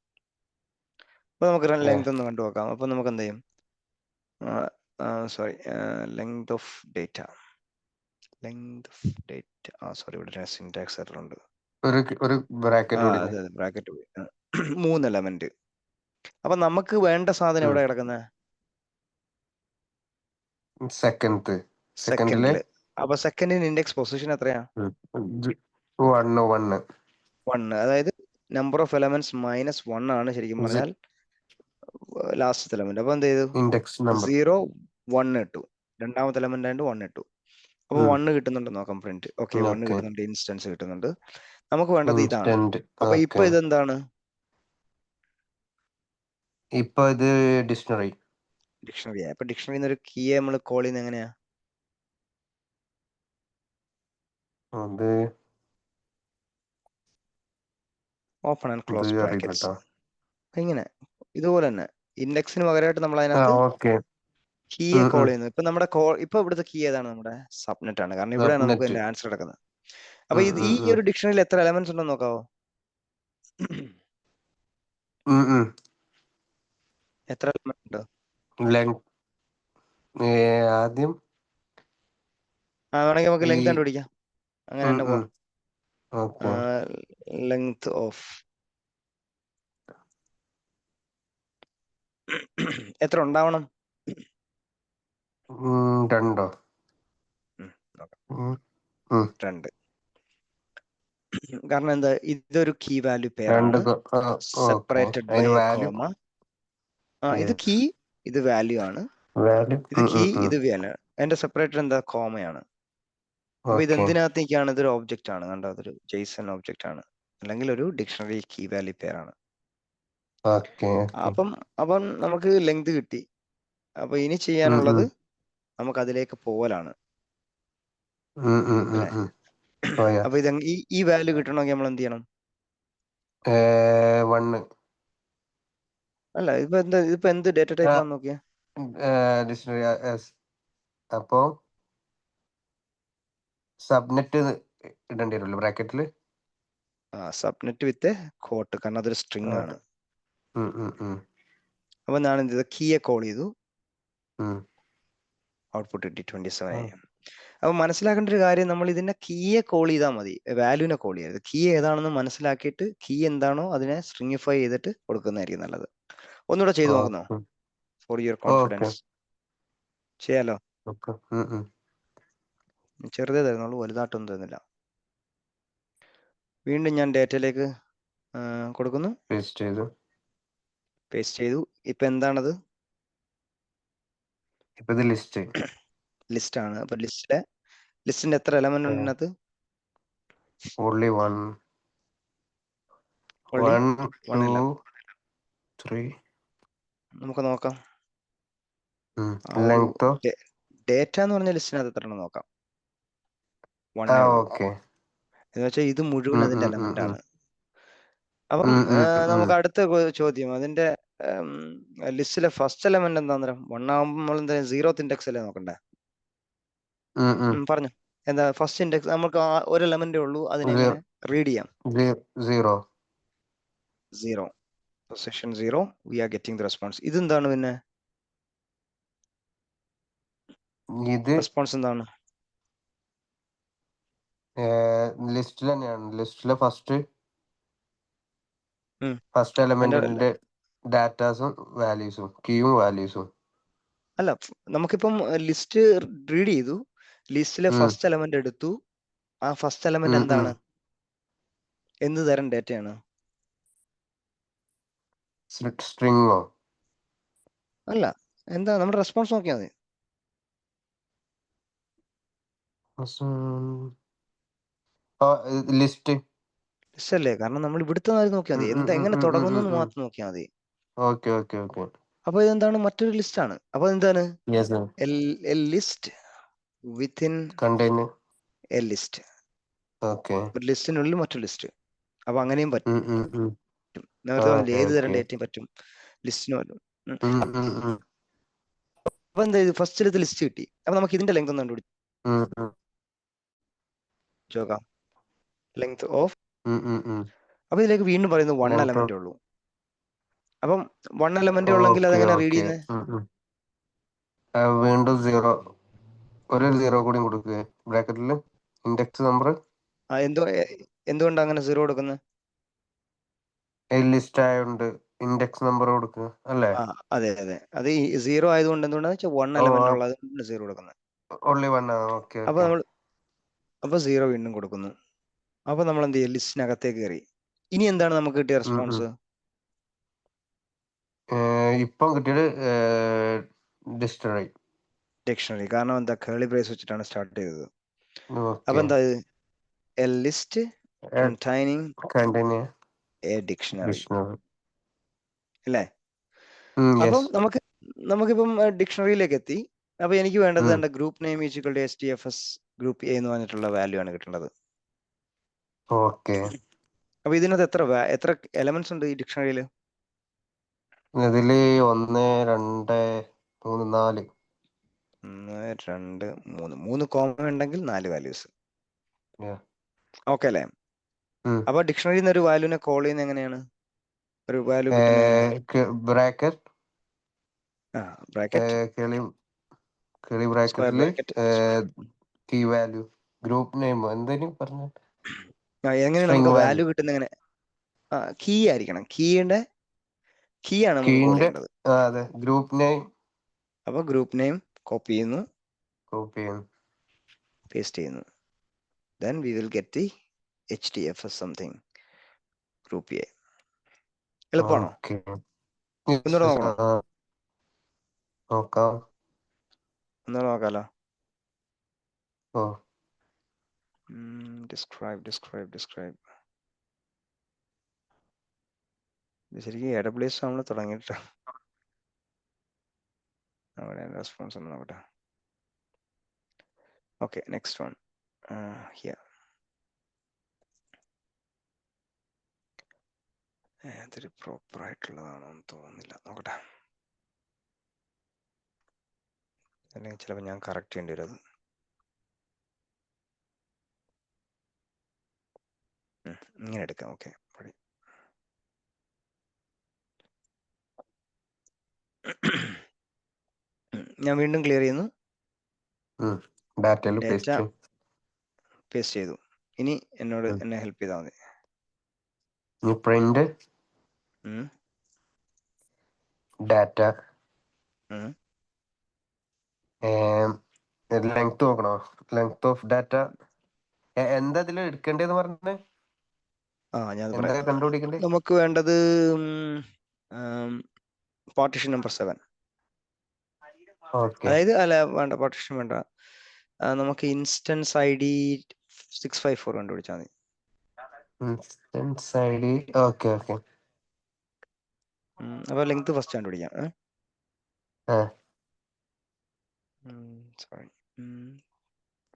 അപ്പൊ നമുക്ക് ലെങ്ത് ഒന്ന് കണ്ടു നോക്കാം. അപ്പൊ നമുക്ക് എന്ത് ചെയ്യും? Sorry, length of data. Sorry, ഇവിടെ സിന്റാക്സ് എറർ ഉണ്ട്. ഒരു ബ്രാക്കറ്റ് ബ്രാക്കറ്റ് പോയി. 3 എലമെന്റ്. അപ്പൊ നമുക്ക് വേണ്ട സാധനം എവിടെ കിടക്കുന്നത്? സെക്കൻഡില്. അപ്പൊ സെക്കൻഡിന് ഇൻഡെക്സ് പൊസിഷൻ എത്രയാ? 1. അതായത് നമ്പർ ഓഫ് എലമെന്റ്സ് -1 ആണ് ശരിക്കും പറഞ്ഞാൽ ലാസ്റ്റ് എലമെന്റ്. അപ്പൊ എന്ത് ചെയ്തു? 0 1 ഇട്ടു. രണ്ടാമത്തെ എലമെന്റ് ആയിട്ട് 1 ഇട്ടു. അപ്പൊ 1 കിട്ടുന്നുണ്ട് നോക്കാം. പ്രിന്റ്. ഓക്കെ, 1 കിട്ടുന്നുണ്ട്. ഇൻസ്റ്റൻസ് കിട്ടുന്നുണ്ട്. നമുക്ക് വേണ്ടത് ഇതാണ്. അപ്പൊ ഇപ്പൊ ഇതെന്താണ്? ഇപ്പൊ ഇത് ഡിക്ഷണറി. അപ്പൊ ഡിക്ഷണറിന്ന് ഒരു കീയെ നമ്മൾ കോൾ ചെയ്യുന്നത് എങ്ങനെയാ? Open and close brackets. ഇങ്ങനെ ഇതുപോലെ തന്നെ ഇൻഡെക്സിന് പകരമായിട്ട് നമ്മൾ അതിനകത്ത് കീയെ കോൾ ചെയ്യുന്നു. ഇപ്പൊ നമ്മുടെ ഇപ്പൊ ഇവിടുത്തെ കീ ഏതാണ്? നമ്മുടെ സബ്നെറ്റ് ആണ്. കാരണം ഇവിടെയാണ് നമുക്ക് അതിന്റെ ആൻസർ കിടക്കുന്നത്. അപ്പൊ ഈ ഒരു ഡിക്ഷണറിയിൽ എത്ര എലമെന്റ്സ് ഉണ്ടെന്ന് നോക്കാവോ? എത്ര എലമെന്റ് ഉണ്ട്? ആദ്യം വേണമെങ്കിൽ നമുക്ക് ലെങ്ത് കണ്ടുപിടിക്കാം. അങ്ങനെ തന്നെ പോവാം. ലെങ്ത് ഓഫ് എത്ര ഉണ്ടാവണം? 2. കാരണം എന്താ? ഇതൊരു കീ വാല്യൂ പെയറാണ്. Separated by a comma. ഇത് കീ, ഇത് വാല്യൂ ആണ്. ഇത് കീ, ഇത് വാല്യൂ. അതിന്റെ സെപ്പറേറ്റർ എന്താ? കോമയാണ്. അപ്പൊ ഇത് ഓക്കെ എന്തിനകത്തേക്കാണ്? ഇതൊരു ഒബ്ജക്റ്റ് ആണ്, കണ്ടോ? അതൊരു ജെയ്സൺ ഒബ്ജക്റ്റ് ആണ്, അല്ലെങ്കിൽ ഒരു ഡിക്ഷണറി കീ വാല്യൂ പെയർ ആണ്. Okay okay. അപ്പം അപ്പം നമുക്ക് ലെങ്ത് കിട്ടി. അപ്പൊ ഇനി ചെയ്യാനുള്ളത് നമുക്ക് അതിലേക്ക് പോവലാണ്, അല്ലെ? ഓ യാ. അപ്പൊ ഇത് ഈ വാല്യൂ കിട്ടണമെങ്കിൽ നമ്മൾ എന്ത് ചെയ്യണം? 1. അല്ല, ഇതിപ്പോ എന്ത് ഡേറ്റ ടൈപ്പ് ആണെന്ന് നോക്കിയാ. ഡിക്ഷണറി അപ്പോ സബ്നെറ്റ് ഇടേണ്ടി വരുമല്ലോ ബ്രാക്കറ്റിൽ. സബ്നെറ്റ് വിത്ത് കോട്ട്, കാരണം അതൊരു സ്ട്രിങ് ആണ്. അപ്പൊ ഞാൻ എന്ത് ചെയ്തു? കീയെ കോൾ ചെയ്തു, ഔട്ട്പുട്ട് കിട്ടി 27 ആയി. അപ്പൊ മനസ്സിലാക്കേണ്ട ഒരു കാര്യം, നമ്മൾ ഇതിന്റെ കീയെ കോൾ ചെയ്താൽ മതി, വാല്യൂനെ കോൾ ചെയ്യരുത്. കീ ഏതാണെന്ന് മനസ്സിലാക്കിയിട്ട് കീ എന്താണോ അതിനെ സ്ട്രിങ്ങിഫൈ ചെയ്തിട്ട് കൊടുക്കുന്നതായിരിക്കും നല്ലത്. ഒന്നുകൂടെ ചെയ്തു നോക്കുന്നോ, ഫോർ യുവർ കോൺഫിഡൻസ്? ചെയ്യാലോ? ചെറുതേ തരുന്നുള്ളൂ, വലുതായിട്ടൊന്നും തരുന്നില്ല. വീണ്ടും ഞാൻ ഡേറ്റയിലേക്ക് കൊടുക്കുന്നു, പേസ്റ്റ് ചെയ്തു. ഇപ്പൊ എന്താണത്? ലിസ്റ്റ് ആണ്. അപ്പൊ ലിസ്റ്റിന്റെ എത്ര എലമെന്റ് ഉണ്ട് ഇതിനകത്ത്? Only one. Only 1, one 2, element. 3. നമുക്ക് നോക്കാം. ലെങ്ത് ഡേറ്റ എന്ന് പറഞ്ഞ ലിസ്റ്റിനകത്ത് എത്ര ഉണ്ടെന്ന് നോക്കാം. 1 ഉള്ളൂ. എന്ന് വെച്ചാൽ ഇത് മുഴുവൻ അതിന്റെ എലമെന്റ് ആണ്. അപ്പം നമുക്ക് അടുത്ത ചോദ്യം, അതിന്റെ ലിസ്റ്റിലെ ഫസ്റ്റ് എലമെന്റ് എന്താ? 1 ആകുമ്പോൾ നമ്മൾ എന്താ 0th ഇൻഡെക്സ് അല്ലേ നോക്കണ്ടേ? പറഞ്ഞു, എന്താ ഫസ്റ്റ് ഇൻഡെക്സ്? നമുക്ക് ഒരു എലമെന്റേ ഉള്ളൂ, അതിനെങ്ങനെ റീഡ് ചെയ്യാം? 0. 0. Position 0, we are getting the response. ഇതെന്താണ് പിന്നെ? ഇത് റെസ്പോൺസ് എന്താണ്? ലിസ്റ്റിൽ തന്നെയാണ്. ലിസ്റ്റിലെ ഫസ്റ്റ് ഉം. എലമെന്റിന്റെ ഡാറ്റാസും വാല്യൂസും, കീയും വാല്യൂസും. അല്ല, നമുക്കിപ്പം ലിസ്റ്റ് റീഡ് ചെയ്തു, ലിസ്റ്റിലെ ഫസ്റ്റ് എലമെന്റ് എടുത്തു. ആ ഫസ്റ്റ് എലമെന്റ് എന്താണ്? എന്ത് തരം ഡേറ്റയാണ്? സ്ട്രിങ്ങോ? അല്ല, എന്താ? നമ്മുടെ റെസ്പോൺസ് നോക്കിയാൽ മതി. ലിസ്റ്റ് ലിസ്റ്റ് അല്ലേ? കാരണം നമ്മൾ ഇവിടുത്തെ കാര്യം നോക്കിയാൽ മതി, എന്താ എങ്ങനെ തുടങ്ങുന്നു എന്ന് മാത്രം നോക്കിയാൽ മതി. Okay okay okay. അപ്പൊ ഇതെന്താണ്? മറ്റൊരു ലിസ്റ്റ് ആണ്. അപ്പൊ എന്താണ്? Yes. List within container. A list. Okay. ഒരു ലിസ്റ്റിനുള്ളിൽ മറ്റൊരു ലിസ്റ്റ്. അപ്പൊ അങ്ങനെയും പറ്റും. നേരത്തെ പറഞ്ഞില്ലേ, ഏത് തരം ഡേറ്റയും പറ്റും ലിസ്റ്റിന് പറ്റും. അപ്പൊ എന്താ, ഫസ്റ്റ് എടുത്ത് ലിസ്റ്റ് കിട്ടി. അപ്പൊ നമുക്ക് ഇതിന്റെ ലെങ്ത് ഒന്ന് കണ്ടുപിടിച്ച് നോക്കാം. Length of. അപ്പൊ ഇതിലേക്ക് വീണ്ടും പറയുന്നത് 1 എലമെന്റ് ഉള്ളൂ. അപ്പം 1 എലമെന്റ് ഉള്ളെങ്കിൽ അതെങ്ങനെ റീഡ് ചെയ്യുന്നത്? വീണ്ടും 0, ഒരു 0 കൂടി കൊടുക്കുക ബ്രാക്കറ്റിൽ, ഇൻഡെക്സ് നമ്പർ. എന്തുകൊണ്ടാണ് അങ്ങനെ 0 കൊടുക്കുന്നത്? ലിസ്റ്റ് ആയതുകൊണ്ട് ഇൻഡെക്സ് നമ്പർ കൊടുക്കുക അല്ലേ? അതെ അതെ, അത് 0 ആയതുകൊണ്ട് എന്തുകൊണ്ടാന്ന് വെച്ചാൽ 1 എലമെന്റ് ഉള്ളത് 0 കൊടുക്കുന്നത്. ഓൺലി 1. ഓക്കെ. അപ്പൊ 0 വീണ്ടും കൊടുക്കുന്നു. അപ്പൊ നമ്മൾ എന്ത് ചെയ്യും? ലിസ്റ്റിനകത്തേക്ക് കയറി. ഇനി എന്താണ് നമുക്ക് കിട്ടിയ റെസ്പോൺസ്? ഇപ്പം കിട്ടിയത് ഡിക്ഷണറി. കാരണം എന്താ? കേളി ബ്രേസ് വെച്ചിട്ടാണ് സ്റ്റാർട്ട് ചെയ്തത്. അപ്പൊ എന്താ? A list containing a dictionary, അല്ലേ? അപ്പം നമുക്കിപ്പം ഡിക്ഷണറിയിലേക്ക് എത്തി. അപ്പൊ എനിക്ക് വേണ്ടത് എന്റെ group name equal to STFS group A എന്ന് പറഞ്ഞിട്ടുള്ള വാല്യൂ ആണ് കിട്ടേണ്ടത്. അപ്പൊ ഇതിനകത്ത് എത്ര എലമെന്റ്സ് ഉണ്ട് ഈ ഡിക്ഷണറിയിൽ? ഇതില് 1, 2, 3, 4. 1, 2, 3. 3 കോമൺ ഉണ്ടെങ്കിൽ 4 വാല്യൂസ്. ഓക്കെ അല്ലേ? അപ്പൊ ഡിക്ഷണറിയിൽ നിന്ന് ഒരു വാല്യൂനെ കോൾ ചെയ്യുന്നത് എങ്ങനെയാണ്? ഒരു വാല്യൂ കിട്ടുന്നത് എങ്ങനെയാണ്? ബ്രാക്കറ്റ് സ്ക്വയർ ബ്രാക്കറ്റില് bracket. Key value, group name എന്തെങ്കിലും പറഞ്ഞു. എങ്ങനെ നമുക്ക് വാല്യൂ കിട്ടുന്ന എങ്ങനെ? കീ ആയിരിക്കണം. കീ ആണ് നമുക്ക് കോൾ ചെയ്യേണ്ടത്. അതെ, ഗ്രൂപ്പ് നെയിം. അപ്പൊ ഗ്രൂപ്പ് നെയിം കോപ്പി ചെയ്യുന്നു, പേസ്റ്റ് ചെയ്യുന്നു. then we will get the HDFS something group A. എളുപ്പമാണോ? ഒന്നുകൂടെ നോക്കണോ? ഒന്നുകൂടെ നോക്കാലോ. ഡിസ്ക്രൈബ് ഇത് ശരിക്കും AWS നമ്മൾ തുടങ്ങിയിട്ട് അവിടെ റെസ്പോൺസ് ഒന്ന് നോക്കട്ടെ. Okay, next one here. അതൊരു പ്രോപ്പർ ആയിട്ടുള്ളതാണോ എന്ന് തോന്നുന്നില്ല, നോക്കട്ടെ. അല്ലെങ്കിൽ ചിലപ്പോൾ ഞാൻ കറക്റ്റ് ചെയ്യേണ്ടി വരും അത്. ഇങ്ങനെ എടുക്കാം. ഓക്കെ, ഞാൻ വീണ്ടും ക്ലിയർ ചെയ്യുന്നു. ഡാറ്റയിൽ ഡേറ്റ പേസ്റ്റ് പേസ്റ്റ് ചെയ്തു. ഇനി എന്നെ ഹെൽപ്പ് ചെയ്താൽ മതി. പ്രിന്റ് ഡാറ്റ ലെങ്ത് നോക്കണോ? ലെങ്ത് ഓഫ് ഡാറ്റ എന്താ ഇതിൽ എടുക്കേണ്ടതെന്ന് പറഞ്ഞേ? ഞാൻ എന്താ പറയാം. കണ്ടുപിടിക്കണ്ടേ? നമുക്ക് വേണ്ടത് പാർട്ടീഷൻ നമ്പർ 7. ഓക്കെ, അതായത് അല്ല, വേണ്ട, പാർട്ടീഷൻ വേണ്ട. നമുക്ക് ഇൻസ്റ്റൻസ് ID 654 കണ്ടുപിടിച്ചാൽ മതി. Instance ID. ഓക്കെ. അപ്പൊ ലെങ്ത് ഫസ്റ്റ് കണ്ടുപിടിക്കാം. Sorry,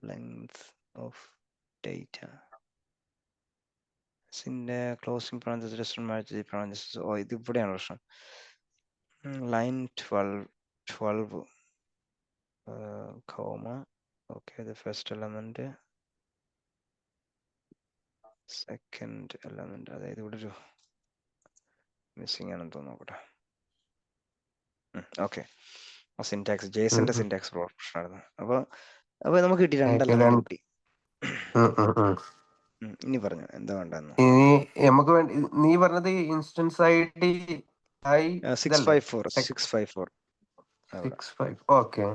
length of data closing parenthesis. Oh, ഇത് ഇവിടെയാണ് പ്രശ്നം. Line 12 comma. Okay, the first element, second element, അതായത് ഇവിടെ ഒരു മിസ്സിംഗ് ആണെന്ന് തോന്നുന്നു. നോക്കട്ടെ. ഓക്കെ, സിൻടാക്സ്, ജേസന്റെ സിൻടാക്സ് പ്രശ്നമായിരുന്നു. അപ്പൊ നമുക്ക് കിട്ടി, 2 element കിട്ടി. ഇനി പറഞ്ഞു എന്താ വേണ്ടെന്ന്. ഇനി നമുക്ക് വേണ്ടി നീ പറഞ്ഞത് ഇൻസ്റ്റൻസ് ID 654. ഓക്കെ.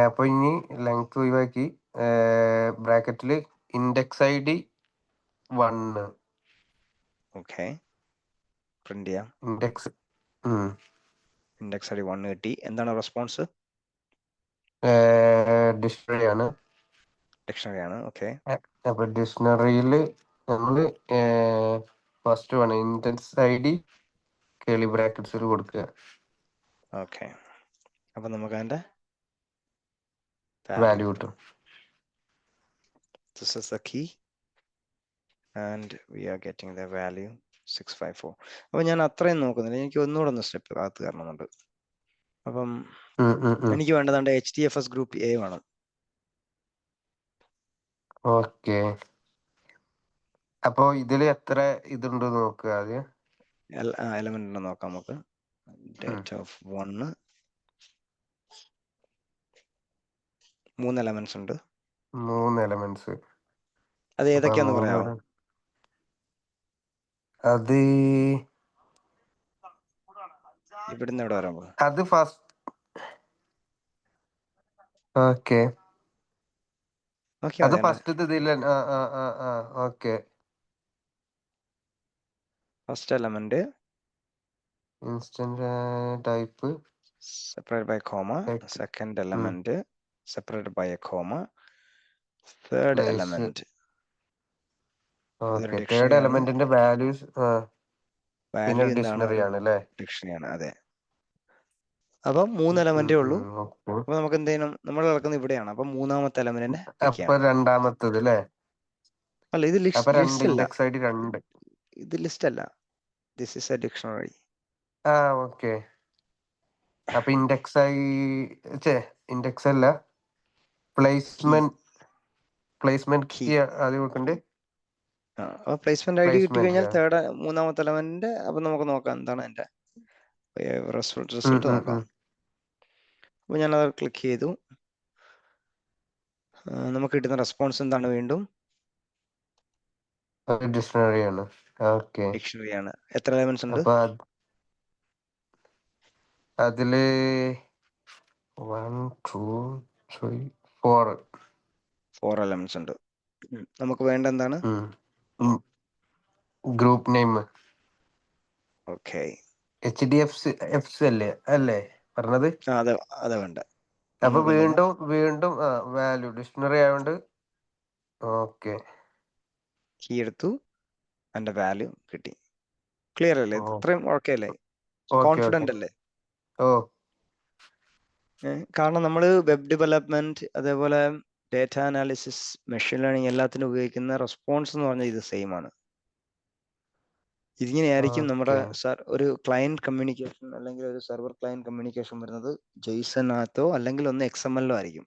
അപ്പൊ ഇനി ലെങ്ത് ഒഴിവാക്കി ബ്രാക്കറ്റില് ഇൻഡെക്സ് ID 1. ഓക്കെ, പ്രിന്റ് ചെയ്യാം. ഇൻഡെക്സ് ID 1 കിട്ടി. എന്താണ് റെസ്പോൺസ്? ഡിക്ഷണറി ആണ്. ഓക്കെ. അപ്പൊ ഡിക്ഷണറിയില് നമ്മള് ഫസ്റ്റ് വേണം ഇൻഡെക്സ് ID കേളി ബ്രാക്കറ്റ്സിൽ കൊടുക്കുക. ഓക്കെ, അപ്പൊ നമുക്ക് അതിന്റെ വാല്യൂ കിട്ടും. This is the key and we are getting the value 654. അപ്പൊ ഞാൻ അത്രയും നോക്കുന്നില്ല, എനിക്ക് ഒന്നുകൂടെ ഒന്ന് സ്റ്റെപ്പ് അകത്ത് കയറണമെന്നുണ്ട്. അപ്പം എനിക്ക് വേണ്ടതാണ്ട് HDFS ഗ്രൂപ്പ് A വേണം. ഓക്കെ, അപ്പൊ ഇതില് എത്ര ഇതുണ്ട് നോക്കുക ആദ്യം. എലമെന്റ് ഉണ്ടോ നോക്കാം നമുക്ക്. ഡേറ്റ ഓഫ് 1 3 എലമെന്റ്സ് ഉണ്ട്. 3 എലമെന്റ്സ്. അത് ഏതൊക്കെയാന്ന് പറയാമോ? അത് ഇവിടുന്ന് എവിടെ വരാൻ പോകും? അത് ഫസ്റ്റ്. ഓക്കെ, അത് ഫസ്റ്റ് ഇതില്ല. Okay, first element instant type separated by comma, second element separated by a comma, third element. Okay, third എലമെന്റിന്റെ വാല്യൂസ് പിന്നെ ഡിക്ഷണറി ആണ് അല്ലേ? ഡിക്ഷണറി ആണ്, അതെ. അപ്പൊ 3 എലമെന്റേ ഉള്ളൂ. അപ്പൊ നമുക്ക് എന്ത് ചെയ്യണം? നമ്മൾ കിടക്കുന്നത് ഇവിടെയാണ്. അപ്പൊ മൂന്നാമത്തെ എലമെന്റിനെ അപ്പൊ രണ്ടാമത്തത് അല്ലേ? അല്ല, ഇത് ലിസ്റ്റ് അല്ല. Index ID 2. ഇത് ലിസ്റ്റ് അല്ല, this is A dictionary. Okay, അപ്പൊ ഇൻഡെക്സ് ഇൻഡെക്സ് അല്ല, പ്ലേസ്മെന്റ് കീ ആദ്യം കൊടുക്കണ്ടേ? പ്ലേസ്മെന്റ് ID കിട്ടി കഴിഞ്ഞാൽ മൂന്നാമത്തെ എലമെന്റിന്റെ. അപ്പൊ നമുക്ക് നോക്കാം എന്താണ് എന്റെ റിസൾട്ട് നോക്കാം. അപ്പൊ ഞാൻ അത് ക്ലിക്ക് ചെയ്തു. നമുക്ക് കിട്ടുന്ന റെസ്പോൺസ് എന്താണ്? വീണ്ടും ഡിക്ഷണറി ആണ്. ഓക്കെ, ഡിക്ഷണറി ആണ്. എത്ര എലമെന്റ്സ് ഉണ്ട്? അപ്പൊ അതില് 1 2 3 4 എലമെന്റ്സ് ഉണ്ട്. നമുക്ക് വേണ്ട എന്താണ്? Group name. ഓക്കെ, HDFS അല്ലേ പറഞ്ഞത്? അതെ വേണ്ട. അപ്പൊ വീണ്ടും വാല്യൂ ഡിക്ഷണറി ആയതുകൊണ്ട് ഓക്കെ കീ എടുത്തു, അതിന്റെ വാല്യൂ കിട്ടി. ക്ലിയർ അല്ലേ? ഓ ഇത്രയും ഓക്കെ അല്ലേ? ഓക്കെ ഓക്കെ കോൺഫിഡന്റ് അല്ലേ? ഓ കാരണം നമ്മൾ വെബ് ഡെവലപ്മെന്റ് അതേപോലെ ഡേറ്റ അനാലിസിസ്, മെഷീൻ ലേണിംഗ് എല്ലാത്തിനും ഉപയോഗിക്കുന്ന റെസ്പോൺസ് എന്ന് പറഞ്ഞാൽ ഇത് സെയിം ആണ്. ഇതിങ്ങനെയായിരിക്കും നമ്മുടെ ഓക്കെ ഒരു ക്ലയന്റ് കമ്മ്യൂണിക്കേഷൻ അല്ലെങ്കിൽ ഒരു സെർവർ ക്ലയന്റ് കമ്മ്യൂണിക്കേഷൻ വരുന്നത് ജെയ്സനകത്തോ അല്ലെങ്കിൽ ഒന്ന് XML ആയിരിക്കും.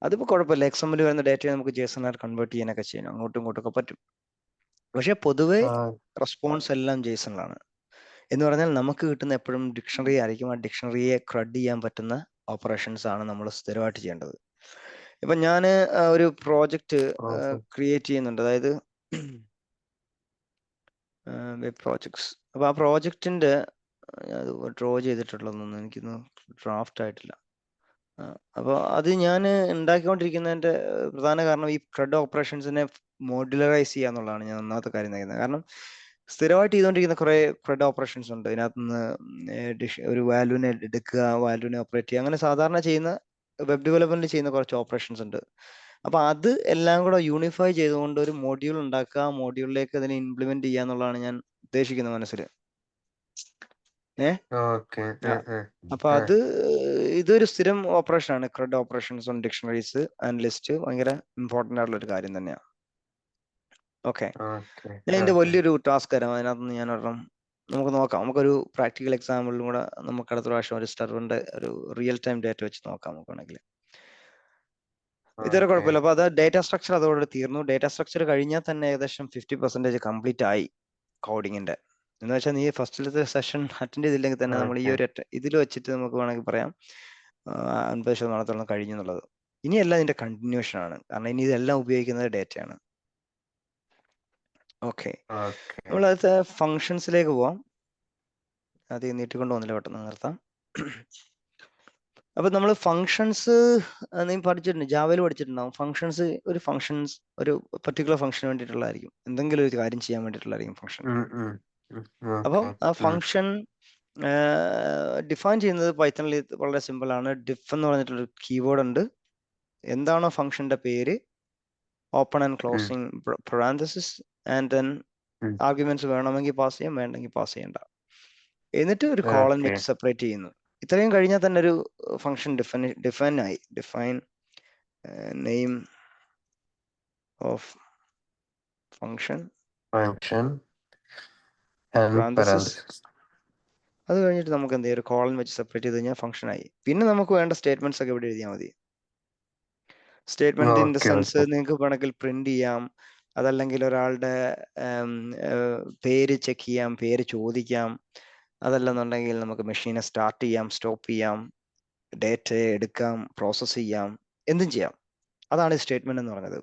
അതിപ്പോ കുഴപ്പമില്ല, XML വരുന്ന ഡേറ്റയെ നമുക്ക് JSON ആയിട്ട് കൺവേർട്ട് ചെയ്യാനൊക്കെ ചെയ്യണം, അങ്ങോട്ടും ഇങ്ങോട്ടൊക്കെ പറ്റും. പക്ഷെ പൊതുവെ റെസ്പോൺസ് എല്ലാം JSON-ലാണ്. എന്ന് പറഞ്ഞാൽ നമുക്ക് കിട്ടുന്ന എപ്പോഴും ഡിക്ഷണറി ആയിരിക്കും. ആ ഡിക്ഷണറിയെ ക്രഡ് ചെയ്യാൻ പറ്റുന്ന ഓപ്പറേഷൻസ് ആണ് നമ്മൾ സ്ഥിരമായിട്ട് ചെയ്യേണ്ടത്. ഇപ്പൊ ഞാൻ ഒരു പ്രോജക്റ്റ് ഓക്കെ ക്രിയേറ്റ് ചെയ്യുന്നുണ്ട്, അതായത് വെബ് പ്രോജക്ട്സ്. അപ്പൊ ആ പ്രോജക്റ്റിന്റെ അത് ഡ്രോ ചെയ്തിട്ടുള്ളതൊന്നും എനിക്കൊന്ന് ഡ്രാഫ്റ്റ് ആയിട്ടില്ല. അപ്പോൾ അത് ഞാൻ ഉണ്ടാക്കിക്കൊണ്ടിരിക്കുന്നതിന്റെ പ്രധാന കാരണം ഈ CRUD ഓപ്പറേഷൻസിനെ മോഡുലറൈസ് ചെയ്യുക എന്നുള്ളതാണ് ഞാൻ ഒന്നാമത്തെ കാര്യം ചെയ്യുന്നത്. കാരണം സ്ഥിരമായിട്ട് ചെയ്തുകൊണ്ടിരിക്കുന്ന കുറെ CRUD ഓപ്പറേഷൻസ് ഉണ്ട്. ഇതിനകത്തുനിന്ന് ഒരു വാല്യൂനെ എടുക്കുക, വാല്യൂനെ ഓപ്പറേറ്റ് ചെയ്യുക, അങ്ങനെ സാധാരണ ചെയ്യുന്ന വെബ് ഡെവലപ്മെന്റിൽ ചെയ്യുന്ന കുറച്ച് ഓപ്പറേഷൻസ് ഉണ്ട്. അപ്പൊ അത് എല്ലാം കൂടെ യൂണിഫൈ ചെയ്തുകൊണ്ട് ഒരു മോഡ്യൂൾ ഉണ്ടാക്കുക, ആ മോഡ്യൂളിലേക്ക് അതിനെ ഇംപ്ലിമെന്റ് ചെയ്യുക എന്നുള്ളതാണ് ഞാൻ ഉദ്ദേശിക്കുന്നത് മനസ്സിൽ. ഓക്കെ അപ്പൊ അത് ഇതൊരു സ്ഥിരം ഓപ്പറേഷൻ ആണ്. CRUD operations on dictionaries and list ഭയങ്കര ഇമ്പോർട്ടന്റ് ആയിട്ടുള്ള ഒരു കാര്യം തന്നെയാണ്. ഓക്കെ, ഞാൻ ഇതിന്റെ വലിയൊരു ടാസ്ക് തരാം. അതിനകത്ത് ഞാൻ ഒരെണ്ണം നമുക്ക് നോക്കാം. നമുക്കൊരു പ്രാക്ടിക്കൽ എക്സാമ്പിളിലും കൂടെ നമുക്ക് അടുത്ത പ്രാവശ്യം ഒരു സെർവറിന്റെ ഒരു റിയൽ ടൈം ഡേറ്റ വെച്ച് നോക്കാം നമുക്ക് വേണമെങ്കിൽ. ഇതൊരു കുഴപ്പമില്ല. അപ്പൊ അത് ഡേറ്റ സ്ട്രക്ചർ അതോടെ തീർന്നു. ഡേറ്റ സ്ട്രക്ചർ കഴിഞ്ഞാൽ തന്നെ ഏകദേശം 50% കംപ്ലീറ്റ് ആയി കോഡിങ്ങിന്റെ. എന്ന് വെച്ചാൽ നീ ഫസ്റ്റിലത്തെ സെഷൻ അറ്റൻഡ് ചെയ്തില്ലെങ്കിൽ തന്നെ നമ്മൾ ഈ ഒരു ഇതിൽ വെച്ചിട്ട് നമുക്ക് വേണമെങ്കിൽ പറയാം 50% കഴിഞ്ഞു എന്നുള്ളത്. ഇനിയെല്ലാം ഇതിന്റെ കണ്ടിന്യൂഷൻ ആണ്, കാരണം ഇനി ഇതെല്ലാം ഉപയോഗിക്കുന്നത് ഡേറ്റയാണ്. ഓക്കെ, നമ്മൾ അടുത്ത ഫങ്ഷൻസിലേക്ക് പോവാം. അത് നീട്ടിക്കൊണ്ട് വന്നില്ല, പെട്ടെന്ന് നിർത്താം. അപ്പൊ നമ്മൾ ഫങ്ഷൻസ് നീ പഠിച്ചിട്ടുണ്ട്, ജാവയിൽ പഠിച്ചിട്ടുണ്ടാവും. ഫങ്ഷൻസ് ഒരു പർട്ടിക്കുലർ ഫംഗ്ഷന് വേണ്ടിയിട്ടുള്ളതായിരിക്കും, എന്തെങ്കിലും ഒരു കാര്യം ചെയ്യാൻ വേണ്ടിയിട്ടുള്ളതായിരിക്കും ഫംഗ്ഷൻ. അപ്പം ആ ഫംഗ്ഷൻ ഡിഫൈൻ ചെയ്യുന്നത് പൈത്തണിൽ വളരെ സിമ്പിൾ ആണ്. ഡിഫ് എന്ന് പറഞ്ഞിട്ടുള്ള കീവേഡ് ഉണ്ട്. എന്താണോ ഫംഗ്ഷന്റെ പേര്, open and closing parenthesis, and then arguments വേണമെങ്കിൽ പാസ് ചെയ്യാം, വേണ്ടെങ്കിൽ പാസ് ചെയ്യണ്ട. എന്നിട്ട് ഒരു കോളൻ വെച്ച് സെപ്പറേറ്റ് ചെയ്യുന്നു. ഇത്രയും കഴിഞ്ഞാൽ തന്നെ ഒരു ഫംഗ്ഷൻ ഡിഫൈൻ ആയി. ഡിഫൈൻ നെയിം ഓഫ് ഫംഗ്ഷൻ അത് കഴിഞ്ഞിട്ട് നമുക്ക് എന്ത് ചെയ്യാം, ഒരു കോളൻ വെച്ച് സെപ്പറേറ്റ് ചെയ്ത് കഴിഞ്ഞാൽ ഫംഗ്ഷൻ ആയി. പിന്നെ നമുക്ക് വേണ്ട സ്റ്റേറ്റ്മെന്റ്സ് ഒക്കെ ഇവിടെ എഴുതിയാൽ മതി. സ്റ്റേറ്റ്മെന്റ് ഇൻ ദ സെൻസ് നിങ്ങൾക്ക് വേണമെങ്കിൽ പ്രിന്റ് ചെയ്യാം, അതല്ലെങ്കിൽ ഒരാളുടെ പേര് ചെക്ക് ചെയ്യാം, പേര് ചോദിക്കാം, അതല്ലെന്നുണ്ടെങ്കിൽ നമുക്ക് മെഷീനെ സ്റ്റാർട്ട് ചെയ്യാം, സ്റ്റോപ്പ് ചെയ്യാം, ഡേറ്റ എടുക്കാം, പ്രോസസ് ചെയ്യാം, എന്തും ചെയ്യാം. അതാണ് സ്റ്റേറ്റ്മെന്റ് എന്ന് പറയുന്നത്.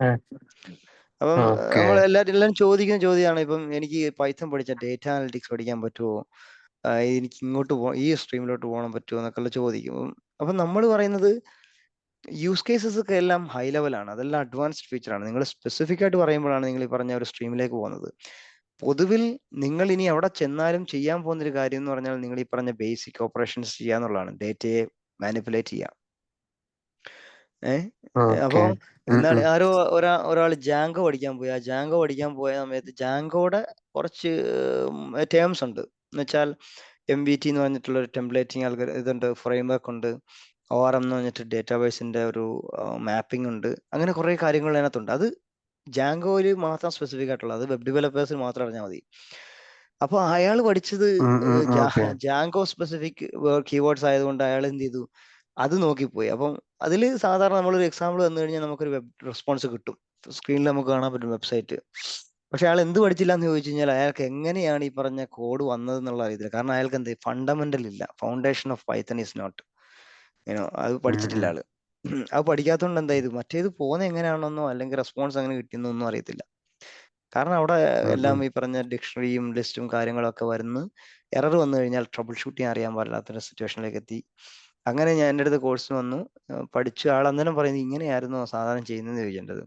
അപ്പം നമ്മൾ എല്ലാവരും ചോദിക്കുന്ന ചോദ്യമാണ്, ഇപ്പം എനിക്ക് പൈത്തൺ പഠിച്ച ഡേറ്റ അനലിറ്റിക്സ് പഠിക്കാൻ പറ്റുമോ, എനിക്ക് ഇങ്ങോട്ട് ഈ സ്ട്രീമിലോട്ട് പോകാൻ പറ്റുമോ എന്നൊക്കെ ചോദിക്കും. അപ്പം നമ്മൾ പറയുന്നത് യൂസ് കേസസ് ഒക്കെ എല്ലാം ഹൈ ലെവലാണ്, അതെല്ലാം അഡ്വാൻസ്ഡ് ഫീച്ചർ ആണ്. നിങ്ങൾ സ്പെസിഫിക് ആയിട്ട് പറയുമ്പോഴാണ് നിങ്ങൾ ഈ പറഞ്ഞ ഒരു സ്ട്രീമിലേക്ക് പോകുന്നത്. പൊതുവിൽ നിങ്ങൾ ഇനി അവിടെ ചെന്നാലും ചെയ്യാൻ പോകുന്ന ഒരു കാര്യം എന്ന് പറഞ്ഞാൽ നിങ്ങൾ ഈ പറഞ്ഞ ബേസിക് ഓപ്പറേഷൻസ് ചെയ്യാന്നുള്ളതാണ്, ഡേറ്റയെ മാനിപ്പുലേറ്റ് ചെയ്യാം. അപ്പോ എന്താണ് ആരോ ഒരാൾ ജാങ്കോ പഠിക്കാൻ പോയി. ആ ജാങ്കോ പഠിക്കാൻ പോയ സമയത്ത് ജാങ്കോയുടെ കുറച്ച് ടേംസ് ഉണ്ട്. എന്ന് വെച്ചാൽ MVT എന്ന് പറഞ്ഞിട്ടുള്ള ഒരു ടെംപ്ലേറ്റിംഗ് ഇതുണ്ട്, ഫ്രെയിംവർക്ക് ഉണ്ട്. ORM എന്ന് പറഞ്ഞിട്ട് ഡേറ്റാബേസിന്റെ ഒരു മാപ്പിംഗ് ഉണ്ട്. അങ്ങനെ കുറെ കാര്യങ്ങൾ അതിനകത്തുണ്ട്. അത് ജാങ്കോയിൽ മാത്രം സ്പെസിഫിക് ആയിട്ടുള്ളത്, അത് വെബ് ഡെവലപ്പേഴ്സിന് മാത്രം അറിഞ്ഞാൽ മതി. അപ്പൊ അയാൾ പഠിച്ചത് ജാങ്കോ സ്പെസിഫിക് കീവേഡ്സ് ആയതുകൊണ്ട് അയാൾ എന്ത് ചെയ്തു, അത് നോക്കിപ്പോയി. അപ്പം അതിൽ സാധാരണ നമ്മളൊരു എക്സാമ്പിൾ വന്നു കഴിഞ്ഞാൽ നമുക്കൊരു വെബ് റെസ്പോൺസ് കിട്ടും, സ്ക്രീനിൽ നമുക്ക് കാണാൻ പറ്റും വെബ്സൈറ്റ്. പക്ഷെ അയാൾ എന്ത് പഠിച്ചില്ല എന്ന് ചോദിച്ചു കഴിഞ്ഞാൽ അയാൾക്ക് എങ്ങനെയാണ് ഈ പറഞ്ഞ കോഡ് വന്നത് എന്നുള്ള അറിയത്തില്ല. കാരണം അയാൾക്ക് എന്ത് ഫണ്ടമെന്റൽ ഇല്ല, foundation of Python is not, അത് പഠിച്ചിട്ടില്ല ആള്. അത് പഠിക്കാത്തതുകൊണ്ട് എന്താ ഇത് മറ്റേത് പോകുന്നത് എങ്ങനെയാണെന്നോ അല്ലെങ്കിൽ റെസ്പോൺസ് എങ്ങനെ കിട്ടിയെന്നൊന്നും അറിയത്തില്ല. കാരണം അവിടെ എല്ലാം ഈ പറഞ്ഞ ഡിക്ഷണറിയും ലിസ്റ്റും കാര്യങ്ങളൊക്കെ വരുന്നു. എറർ വന്നു കഴിഞ്ഞാൽ ട്രബിൾ ഷൂട്ട് ചെയ്യാൻ അറിയാൻ പാടില്ലാത്തൊരു സിറ്റുവേഷനിലേക്ക് എത്തി. അങ്ങനെ ഞാൻ എൻ്റെ അടുത്ത് കോഴ്സ് വന്നു, പഠിച്ചു. ആൾ അന്നേരം പറയുന്നത് ഇങ്ങനെയായിരുന്നു സാധാരണ ചെയ്യുന്നതെന്ന് ചോദിക്കേണ്ടത്.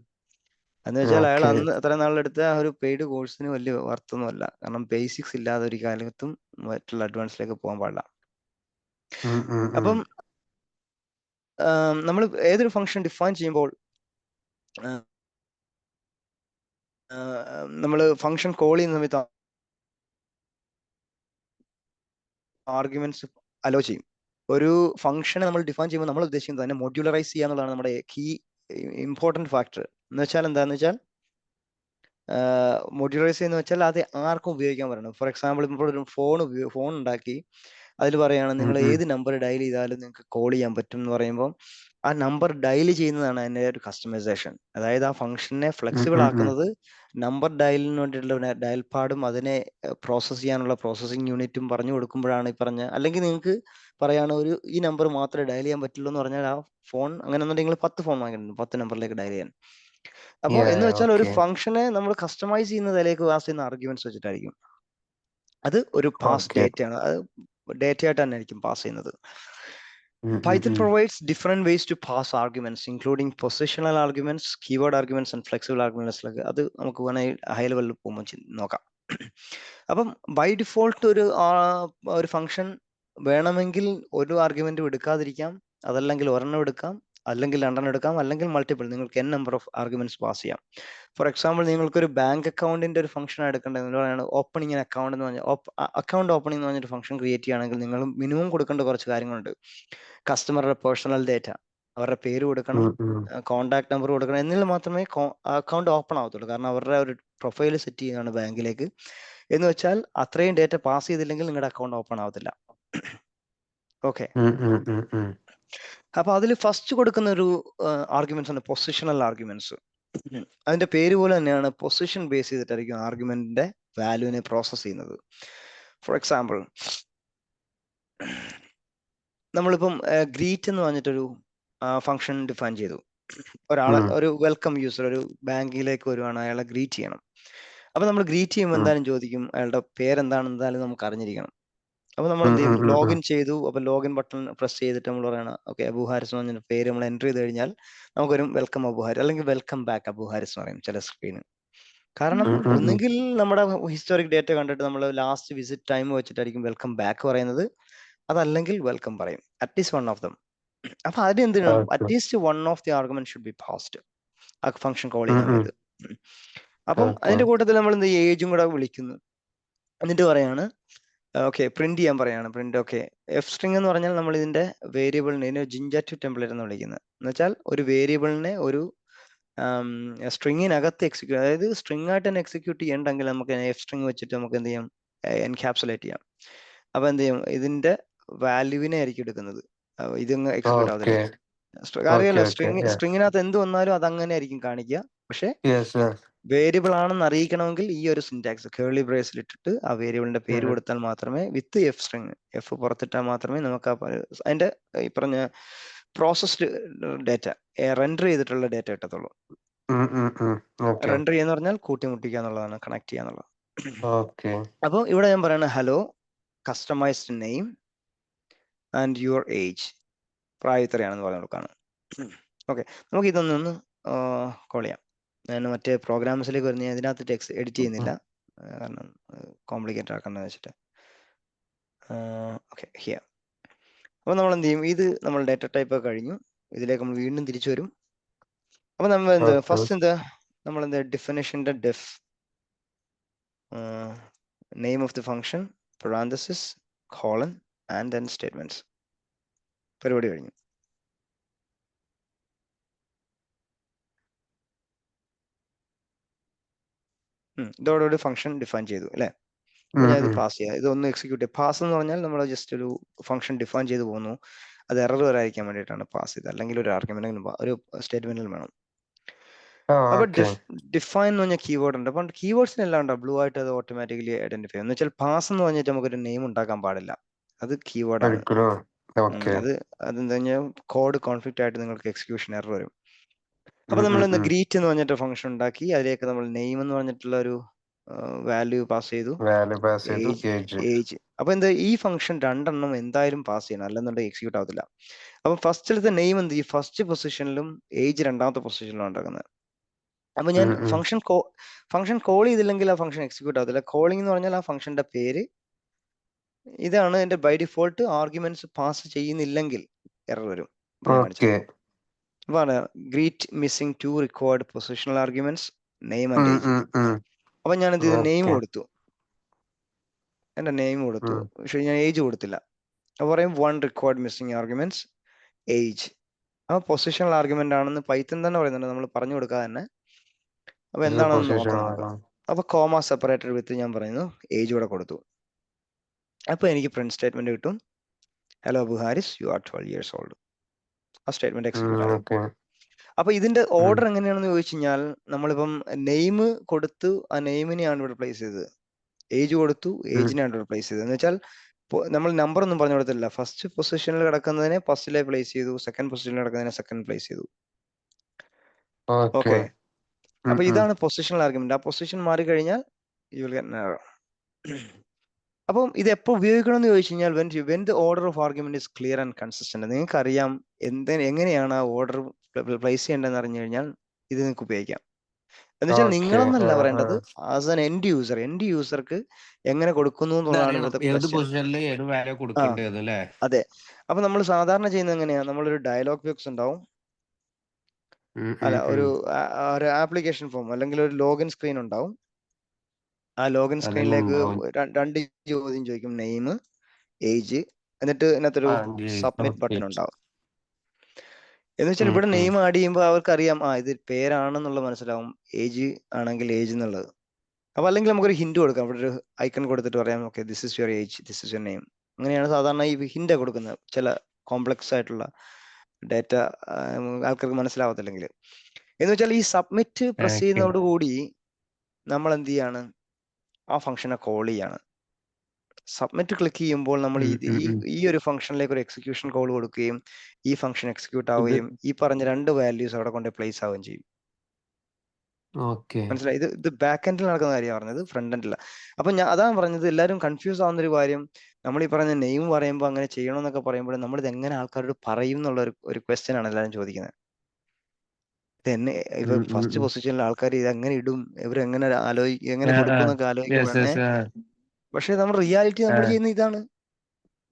എന്ന് വെച്ചാൽ അയാൾ അന്ന് അത്ര നാളെടുത്ത ആ ഒരു പെയ്ഡ് കോഴ്സിന് വലിയ വർത്തൊന്നുമല്ല. കാരണം ബേസിക്സ് ഇല്ലാതെ ഒരു കാലത്തും മറ്റുള്ള അഡ്വാൻസിലേക്ക് പോകാൻ പാടില്ല. അപ്പം നമ്മൾ ഏതൊരു ഫംഗ്ഷൻ ഡിഫൈൻ ചെയ്യുമ്പോൾ നമ്മൾ ഫംഗ്ഷൻ കോൾ ചെയ്യുന്ന സമയത്ത് ആർഗ്യുമെന്റ്സ് അലോ ചെയ്യും. ഒരു ഫംഗ്ഷനെ നമ്മൾ ഡിഫൈൻ ചെയ്യുമ്പോൾ നമ്മൾ ഉദ്ദേശിക്കുന്നത് തന്നെ മോഡ്യുലറൈസ് ചെയ്യുക എന്നുള്ളതാണ് നമ്മുടെ കീ ഇമ്പോർട്ടൻറ്റ് ഫാക്ടർ. എന്ന് വെച്ചാൽ എന്താന്ന് വെച്ചാൽ മോഡ്യുലറൈസ് ചെയ്യുന്ന വെച്ചാൽ അത് ആർക്കും ഉപയോഗിക്കാൻ പറയണം. ഫോർ എക്സാമ്പിൾ ഇപ്പോൾ ഒരു ഫോൺ ഉണ്ടാക്കി അതിൽ പറയുകയാണ് നിങ്ങൾ ഏത് നമ്പർ ഡയൽ ചെയ്താലും നിങ്ങൾക്ക് കോൾ ചെയ്യാൻ പറ്റും എന്ന് പറയുമ്പോൾ ആ നമ്പർ ഡയൽ ചെയ്യുന്നതാണ് അതിൻ്റെ ഒരു കസ്റ്റമൈസേഷൻ. അതായത് ആ ഫംഗ്ഷനെ ഫ്ലെക്സിബിൾ ആക്കുന്നത് നമ്പർ ഡയലിന് വേണ്ടിയിട്ടുള്ള ഡയൽ പാഡും അതിനെ പ്രോസസ്സ് ചെയ്യാനുള്ള പ്രോസസ്സിംഗ് യൂണിറ്റും പറഞ്ഞു കൊടുക്കുമ്പോഴാണ് ഈ പറഞ്ഞ. അല്ലെങ്കിൽ നിങ്ങൾക്ക് പറയാണ് ഈ നമ്പർ മാത്രമേ ഡയൽ ചെയ്യാൻ പറ്റുള്ളൂ എന്ന് പറഞ്ഞാൽ ആ ഫോൺ അങ്ങനെ എന്നുണ്ടെങ്കിൽ 10 ഫോൺ വാങ്ങിയിട്ടുണ്ട് 10 നമ്പറിലേക്ക് ഡയൽ ചെയ്യാൻ. അപ്പോൾ എന്ന് വെച്ചാൽ ഒരു ഫംഗ്ഷനെ നമ്മൾ കസ്റ്റമൈസ് ചെയ്യുന്നതിലേക്ക് പാസ് ചെയ്യുന്ന ആർഗ്യുമെന്റ്സ് വെച്ചിട്ടായിരിക്കും. അത് ഒരു പാസ് ഡേറ്റയാണ്, അത് ഡേറ്റ ആയിട്ട് തന്നെ ആയിരിക്കും പാസ് ചെയ്യുന്നത്. Python provides different ways to pass arguments, including positional arguments, keyword arguments, and flexible arguments. അത് നമുക്ക് വേണമെങ്കിൽ ഹൈ ലെവലിൽ പോകുമ്പോൾ നോക്കാം. അപ്പം ബൈ ഡിഫോൾട്ട് ഒരു ഫംഗ്ഷൻ വേണമെങ്കിൽ ഒരു ആർഗ്യുമെന്റും എടുക്കാതിരിക്കാം, അതല്ലെങ്കിൽ ഒരെണ്ണം എടുക്കാം, അല്ലെങ്കിൽ രണ്ടെണ്ണം എടുക്കാം, അല്ലെങ്കിൽ മൾട്ടിപ്പിൾ. നിങ്ങൾക്ക് n number of arguments pass ചെയ്യാം. ഫോർ എക്സാമ്പിൾ നിങ്ങൾക്കൊരു ബാങ്ക് അക്കൗണ്ടിന്റെ ഒരു ഫംഗ്ഷൻ എടുക്കേണ്ടത് പറയുന്നത് ഓപ്പണിംഗ് അക്കൗണ്ട് എന്ന് പറഞ്ഞാൽ അക്കൗണ്ട് ഓപ്പണിംഗ് എന്ന് പറഞ്ഞൊരു ഫംഗ്ഷൻ ക്രിയേറ്റ് ചെയ്യുകയാണെങ്കിൽ നിങ്ങൾ മിനിമം കൊടുക്കേണ്ട കുറച്ച് കാര്യങ്ങളുണ്ട്. കസ്റ്റമറുടെ പേഴ്സണൽ ഡേറ്റ, അവരുടെ പേര് കൊടുക്കണം, കോൺടാക്ട് നമ്പർ കൊടുക്കണം, എന്നിൽ മാത്രമേ അക്കൗണ്ട് ഓപ്പൺ ആവത്തുള്ളൂ. കാരണം അവരുടെ ഒരു പ്രൊഫൈൽ സെറ്റ് ചെയ്യുകയാണ് ബാങ്കിലേക്ക്. എന്ന് വെച്ചാൽ അത്രയും ഡേറ്റ പാസ് ചെയ്തില്ലെങ്കിൽ നിങ്ങളുടെ അക്കൗണ്ട് ഓപ്പൺ ആവത്തില്ല. ഓക്കെ, അപ്പൊ അതിൽ ഫസ്റ്റ് കൊടുക്കുന്ന ഒരു ആർഗ്യുമെന്റ്സ് ആണ് പൊസിഷണൽ ആർഗ്യുമെന്റ്സ്. അതിന്റെ പേര് പോലെ തന്നെയാണ്, പൊസിഷൻ ബേസ് ചെയ്തിട്ടായിരിക്കും ആർഗ്യുമെന്റിന്റെ വാല്യൂവിനെ പ്രോസസ് ചെയ്യുന്നത്. ഫോർ എക്സാമ്പിൾ നമ്മളിപ്പം ഗ്രീറ്റ് എന്ന് പറഞ്ഞിട്ടൊരു ഫംഗ്ഷൻ ഡിഫൈൻ ചെയ്തു. ഒരാളെ, ഒരു വെൽക്കം യൂസർ ഒരു ബാങ്കിലേക്ക് വരുവാണ്, അയാളെ ഗ്രീറ്റ് ചെയ്യണം. അപ്പൊ നമ്മൾ ഗ്രീറ്റ് ചെയ്യുമ്പോൾ എന്തായാലും ചോദിക്കും അയാളുടെ പേരെന്താണെന്ന് എന്തായാലും നമുക്ക് അറിഞ്ഞിരിക്കണം. അപ്പൊ നമ്മൾ എന്ത് ചെയ്യും, ലോഗിൻ ചെയ്തു. അപ്പൊ ലോഗിൻ ബട്ടൺ പ്രസ് ചെയ്തിട്ട് നമ്മൾ പറയണം ഓക്കെ അബു ഹാരിസ് എന്ന് പറഞ്ഞ പേര് നമ്മൾ എൻ്റർ ചെയ്ത് കഴിഞ്ഞാൽ നമുക്കൊരു വെൽക്കം അബു ഹാരിസ് അല്ലെങ്കിൽ വെൽക്കം ബാക്ക് അബു ഹാരിസ് എന്ന് പറയും ചില സ്ക്രീന്. കാരണം ഒന്നുകിൽ നമ്മുടെ ഹിസ്റ്റോറിക് ഡേറ്റ കണ്ടിട്ട് നമ്മൾ ലാസ്റ്റ് വിസിറ്റ് ടൈം വെച്ചിട്ടായിരിക്കും വെൽക്കം ബാക്ക് പറയുന്നത്, അതല്ലെങ്കിൽ വെൽക്കം പറയും. At least one of them. അപ്പൊ അതിന് എന്ത് ചെയ്യണം, at least one of the argument should be passed ആ ഫംഗ്ഷൻ കോൾ ചെയ്യുന്ന സമയത്ത്. അപ്പം അതിന്റെ കൂട്ടത്തിൽ നമ്മൾ എന്ത് ഏജും കൂടെ വിളിക്കുന്നു. എന്നിട്ട് പറയാണ് ഓക്കെ പ്രിന്റ് ചെയ്യാൻ പറയാണ്. പ്രിന്റ് ഓക്കെ എഫ് സ്ട്രിങ് എന്ന് പറഞ്ഞാൽ നമ്മൾ ഇതിന്റെ വേരിയബിളിനെ ജിഞ്ചാറ്റു ടെംപ്ലേറ്റ് എന്ന് വിളിക്കുന്നത്. എന്ന് വെച്ചാൽ ഒരു വേരിയബിളിനെ ഒരു സ്ട്രിങ്ങിനകത്ത് എക്സിക്യൂട്ട്, അതായത് സ്ട്രിങ് ആയിട്ട് തന്നെ എക്സിക്യൂട്ട് ചെയ്യണ്ടെങ്കിൽ നമുക്ക് എഫ് സ്ട്രിങ് വെച്ചിട്ട് നമുക്ക് എന്ത് ചെയ്യാം, എൻക്യാപ്സുലേറ്റ് ചെയ്യാം. അപ്പൊ എന്ത് ചെയ്യും, ഇതിന്റെ വാല്യൂവിനെ ആയിരിക്കും എടുക്കുന്നത്, ഇതങ്ങ് എക്സിക്യൂട്ട് ആവത്തില്ല. അറിയാലോ, സ്ട്രിങ്ങിനകത്ത് എന്ത് വന്നാലും അത് അങ്ങനെ ആയിരിക്കും കാണിക്കുക. പക്ഷെ വേരിയബിൾ ആണെന്ന് അറിയിക്കണമെങ്കിൽ ഈ ഒരു സിന്റാക്സ് കേർലി ബ്രേസിൽ ഇട്ടിട്ട് ആ വേരിയബിളിന്റെ പേര് കൊടുത്താൽ മാത്രമേ വിത്ത് എഫ് സ്ട്രിങ് എഫ് പുറത്തിട്ടാൽ മാത്രമേ നമുക്ക് അതിന്റെ ഈ പറഞ്ഞ പ്രോസസ്ഡ് ഡേറ്റ റെൻഡർ ചെയ്തിട്ടുള്ള ഡേറ്റ കിട്ടത്തുള്ളൂ. റെൻഡർ ചെയ്യാന്ന് പറഞ്ഞാൽ കൂട്ടിമുട്ടിക്കുക എന്നുള്ളതാണ്, കണക്ട് ചെയ്യുക എന്നുള്ളത്. അപ്പോൾ ഇവിടെ ഞാൻ പറയണ hello customized name and your age, പ്രായത്തറയാണെന്ന് പറഞ്ഞു കൊടുക്കാണ്. ഓക്കെ, നമുക്ക് ഇതൊന്നൊന്ന് കോൾ ചെയ്യാം. ഞാൻ മറ്റേ പ്രോഗ്രാംസിലേക്ക് വരുന്ന ഇതിനകത്ത് ടെക്സ്റ്റ് എഡിറ്റ് ചെയ്യുന്നില്ല, കാരണം കോംപ്ലിക്കേറ്റഡ് ആക്കണ്ടെന്ന് വെച്ചിട്ട്. Okay here. അപ്പോൾ നമ്മൾ എന്ത് ചെയ്യും, ഇത് നമ്മൾ ഡേറ്റ ടൈപ്പ് കഴിഞ്ഞു, ഇതിലേക്ക് നമ്മൾ വീണ്ടും തിരിച്ചു വരും. അപ്പൊ നമ്മൾ എന്ത് ഫസ്റ്റ് എന്താ നമ്മൾ എന്താ ഡെഫിനിഷന്റെ def name of the function parenthesis colon and then statements. പരിപാടി കഴിഞ്ഞു. ഇതോടുകൂടി ഫംഗ്ഷൻ ഡിഫൈൻ ചെയ്തു അല്ലേ. അപ്പൊ ഞാൻ ഇത് പാസ് ചെയ്യാം, ഇതൊന്ന് എക്സിക്യൂട്ട് ചെയ്യാം. പാസ് എന്ന് പറഞ്ഞാൽ നമ്മൾ ജസ്റ്റ് ഒരു ഫംഗ്ഷൻ ഡിഫൈൻ ചെയ്ത് പോകുന്നു, അത് എറർ വരാതിരിക്കാൻ വേണ്ടിയിട്ടാണ് പാസ് ചെയ്തത്, അല്ലെങ്കിൽ ഒരു ആർഗ്യുമെന്റിലും ഒരു സ്റ്റേറ്റ്മെന്റിലും വേണം. അപ്പൊ ഡിഫൈൻ എന്ന് പറഞ്ഞാൽ കീവേഡ് ഉണ്ട്. അപ്പം കീവേഡ്സിനെല്ലാം ഉണ്ട് ബ്ലൂ ആയിട്ട് അത് ഓട്ടോമാറ്റിക്കലി ഐഡന്റിഫൈ എന്ന് വെച്ചാൽ പാസ് എന്ന് പറഞ്ഞിട്ട് നമുക്കൊരു നെയിം ഉണ്ടാക്കാൻ പാടില്ല, അത് കീവേഡാണ്. അത് അതെന്താ കഴിഞ്ഞാൽ കോഡ് കോൺഫ്ലിക്റ്റ് ആയിട്ട് നിങ്ങൾക്ക് എക്സിക്യൂഷൻ എറർ വരും. അപ്പൊ നമ്മൾ എന്താ ഗ്രീറ്റ് എന്ന് പറഞ്ഞിട്ട് ഫംഗ്ഷൻ ഉണ്ടാക്കി, അതിലേക്ക് നമ്മൾ നെയിം എന്ന് പറഞ്ഞിട്ടുള്ള ഒരു വാല്യൂ പാസ് ചെയ്തു, ഏജ്. അപ്പൊ എന്താ ഈ ഫംഗ്ഷൻ രണ്ടെണ്ണം എന്തായാലും പാസ് ചെയ്യണം, അല്ലെന്നുണ്ടെങ്കിൽ എക്സിക്യൂട്ട് ആവത്തില്ല. അപ്പൊ ഫസ്റ്റിലത്തെ നെയിം എന്ത് ചെയ്യും, ഫസ്റ്റ് പൊസിഷനിലും ഏജ് രണ്ടാമത്തെ പൊസിഷനിലും ഉണ്ടാക്കുന്നത്. അപ്പൊ ഞാൻ ഫംഗ്ഷൻ കോൾ ചെയ്തില്ലെങ്കിൽ ആ ഫംഗ്ഷൻ എക്സിക്യൂട്ട് ആവത്തില്ല. കോളിംഗ് എന്ന് പറഞ്ഞാൽ ആ ഫംഗ്ഷന്റെ പേര്, ഇതാണ് എന്റെ ബൈ ഡിഫോൾട്ട്. ആർഗ്യുമെന്റ്സ് പാസ് ചെയ്യുന്നില്ലെങ്കിൽ എറർ വരും. Greet missing 2 required positional arguments, name and age. അപ്പൊ ഞാൻ എന്ത് ചെയ്തു, നെയിം ഓക്കെ. കൊടുത്തു, എന്റെ നെയിം കൊടുത്തു, പക്ഷെ ഞാൻ ഏജ് കൊടുത്തില്ല. അപ്പൊ പറയും 1 required missing arguments ഏജ്. അപ്പൊ പൊസിഷണൽ ആർഗ്യുമെന്റ് ആണെന്ന് പൈത്തൺ തന്നെ പറയുന്നുണ്ട്, നമ്മൾ പറഞ്ഞു കൊടുക്കാതെ തന്നെ. അപ്പൊ എന്താണെന്ന് നോക്കാം നമുക്ക്. അപ്പൊ കോമ സെപ്പറേറ്റഡ് വിത്ത് ഞാൻ പറയുന്നു ഏജ് കൂടെ കൊടുത്തു. അപ്പൊ എനിക്ക് പ്രിന്റ് സ്റ്റേറ്റ്മെന്റ് കിട്ടും, hello Abu Haris, you are 12 years old. ആ സ്റ്റേറ്റ്മെന്റ് എക്സിക്യൂട്ട് ആയി. അപ്പൊ ഇതിന്റെ ഓർഡർ എങ്ങനെയാണെന്ന് ചോദിച്ചു കഴിഞ്ഞാൽ, നമ്മളിപ്പം നെയിം കൊടുത്തു, ആ നെയിമിനെയാണ് ഇവിടെ പ്ലേസ് ചെയ്തത്. ഏജ് കൊടുത്തു, ഏജിനെയാണ് ഇവിടെ പ്ലേസ് ചെയ്തത്. എന്ന് വെച്ചാൽ നമ്മൾ നമ്പർ ഒന്നും പറഞ്ഞു കൊടുത്തില്ല. ഫസ്റ്റ് പൊസിഷനിൽ കിടക്കുന്നതിനെ ഫസ്റ്റിലെ പ്ലേസ് ചെയ്തു, സെക്കൻഡ് പൊസിഷനിൽ കിടക്കുന്നതിനെ സെക്കൻഡ് പ്ലേസ് ചെയ്തു. ഓക്കെ, അപ്പൊ ഇതാണ് പൊസിഷണൽ ആർഗ്യുമെന്റ്. ആ പൊസിഷൻ മാറി കഴിഞ്ഞാൽ യു വിൽ ഗെറ്റ് എറർ. അപ്പം ഇത് എപ്പോൾ ഉപയോഗിക്കണം എന്ന് ചോദിച്ചു കഴിഞ്ഞാൽ, when the order of argument is clear and consistent. നിങ്ങൾക്ക് അറിയാം എങ്ങനെയാണ് ആ ഓർഡർ പ്ലേസ് ചെയ്യേണ്ടതെന്ന് അറിഞ്ഞു കഴിഞ്ഞാൽ ഇത് നിങ്ങൾക്ക് ഉപയോഗിക്കാം. എന്ന് വെച്ചാൽ നിങ്ങളൊന്നല്ല പറയേണ്ടത്, ആസ് എൻ എൻഡ് യൂസർക്ക് എങ്ങനെ കൊടുക്കുന്നു എന്നുള്ളതാണ് ഇവിടുത്തെ ക്വസ്റ്റ്യൻ. അതെ. അപ്പൊ നമ്മൾ സാധാരണ ചെയ്യുന്നത് എങ്ങനെയാ, നമ്മളൊരു ഡയലോഗ് ബോക്സ് ഉണ്ടാവും, അല്ല ഒരു ആപ്ലിക്കേഷൻ ഫോം അല്ലെങ്കിൽ ഒരു ലോഗിൻ സ്ക്രീൻ ഉണ്ടാവും. ആ ലോഗിൻ സ്ക്രീനിലേക്ക് രണ്ട് ചോദ്യം ചോദിക്കും, നെയിം, ഏജ്, എന്നിട്ട് ഇതിനകത്തൊരു സബ്മിറ്റ് ബട്ടൺ ഉണ്ടാവും. എന്ന് വെച്ചാൽ ഇവിടെ നെയിം ആഡ് ചെയ്യുമ്പോൾ അവർക്ക് അറിയാം, ഇത് പേരാണെന്നുള്ള മനസ്സിലാവും, ഏജ് ആണെങ്കിൽ ഏജ് എന്നുള്ളത്. അപ്പൊ അല്ലെങ്കിൽ നമുക്കൊരു ഹിന്റ് കൊടുക്കാം, ഇവിടെ ഒരു ഐക്കൺ കൊടുത്തിട്ട് പറയാം, okay this is your age, this is your name. അങ്ങനെയാണ് സാധാരണ ഈ ഹിന്റ് കൊടുക്കുന്നത്, ചില കോംപ്ലക്സ് ആയിട്ടുള്ള ഡാറ്റ ആൾക്കാർക്ക് മനസ്സിലാവത്തില്ലെങ്കിൽ. എന്ന് വെച്ചാൽ ഈ സബ്മിറ്റ് പ്രസ് ചെയ്യുന്നതോടുകൂടി നമ്മൾ എന്ത് ചെയ്യാണ്, ആ ഫംഗ്ഷനെ കോൾ ചെയ്യാണ്. സബ്മിറ്റ് ക്ലിക്ക് ചെയ്യുമ്പോൾ നമ്മൾ ഈ ഒരു ഫംഗ്ഷനിലേക്ക് ഒരു എക്സിക്യൂഷൻ കോൾ കൊടുക്കുകയും ഈ ഫംഗ്ഷൻ എക്സിക്യൂട്ട് ആവുകയും ഈ പറഞ്ഞ രണ്ട് വാല്യൂസ് അവിടെ കൊണ്ട് പ്ലേസ് ആവുകയും ചെയ്യും. മനസ്സിലായി? ഇത് ബാക്ക് എൻഡിൽ നടക്കുന്ന കാര്യമാണ് പറഞ്ഞത്, ഫ്രണ്ട് എൻഡില്ല. അപ്പൊ ഞാൻ അതാണ് പറഞ്ഞത്, എല്ലാവരും കൺഫ്യൂസ് ആവുന്ന ഒരു കാര്യം, നമ്മൾ ഈ പറഞ്ഞ നെയിം പറയുമ്പോൾ അങ്ങനെ ചെയ്യണമെന്നൊക്കെ പറയുമ്പോൾ നമ്മൾ ഇത് എങ്ങനെ ആൾക്കാരോട് പറയും എന്നുള്ള ഒരു ക്വസ്റ്റ്യൻ ആണ് എല്ലാവരും ചോദിക്കുന്നത്. ഇപ്പൊ ഫസ്റ്റ് പൊസിഷനിൽ ആൾക്കാർ ഇത് എങ്ങനെ ഇടും, ഇവരെങ്ങനെ എങ്ങനെ കൊടുക്കും എന്നൊക്കെ ആലോചിക്കുമ്പോഴേ, പക്ഷെ നമ്മൾ റിയാലിറ്റി നമ്മൾ ചെയ്യുന്ന ഇതാണ്.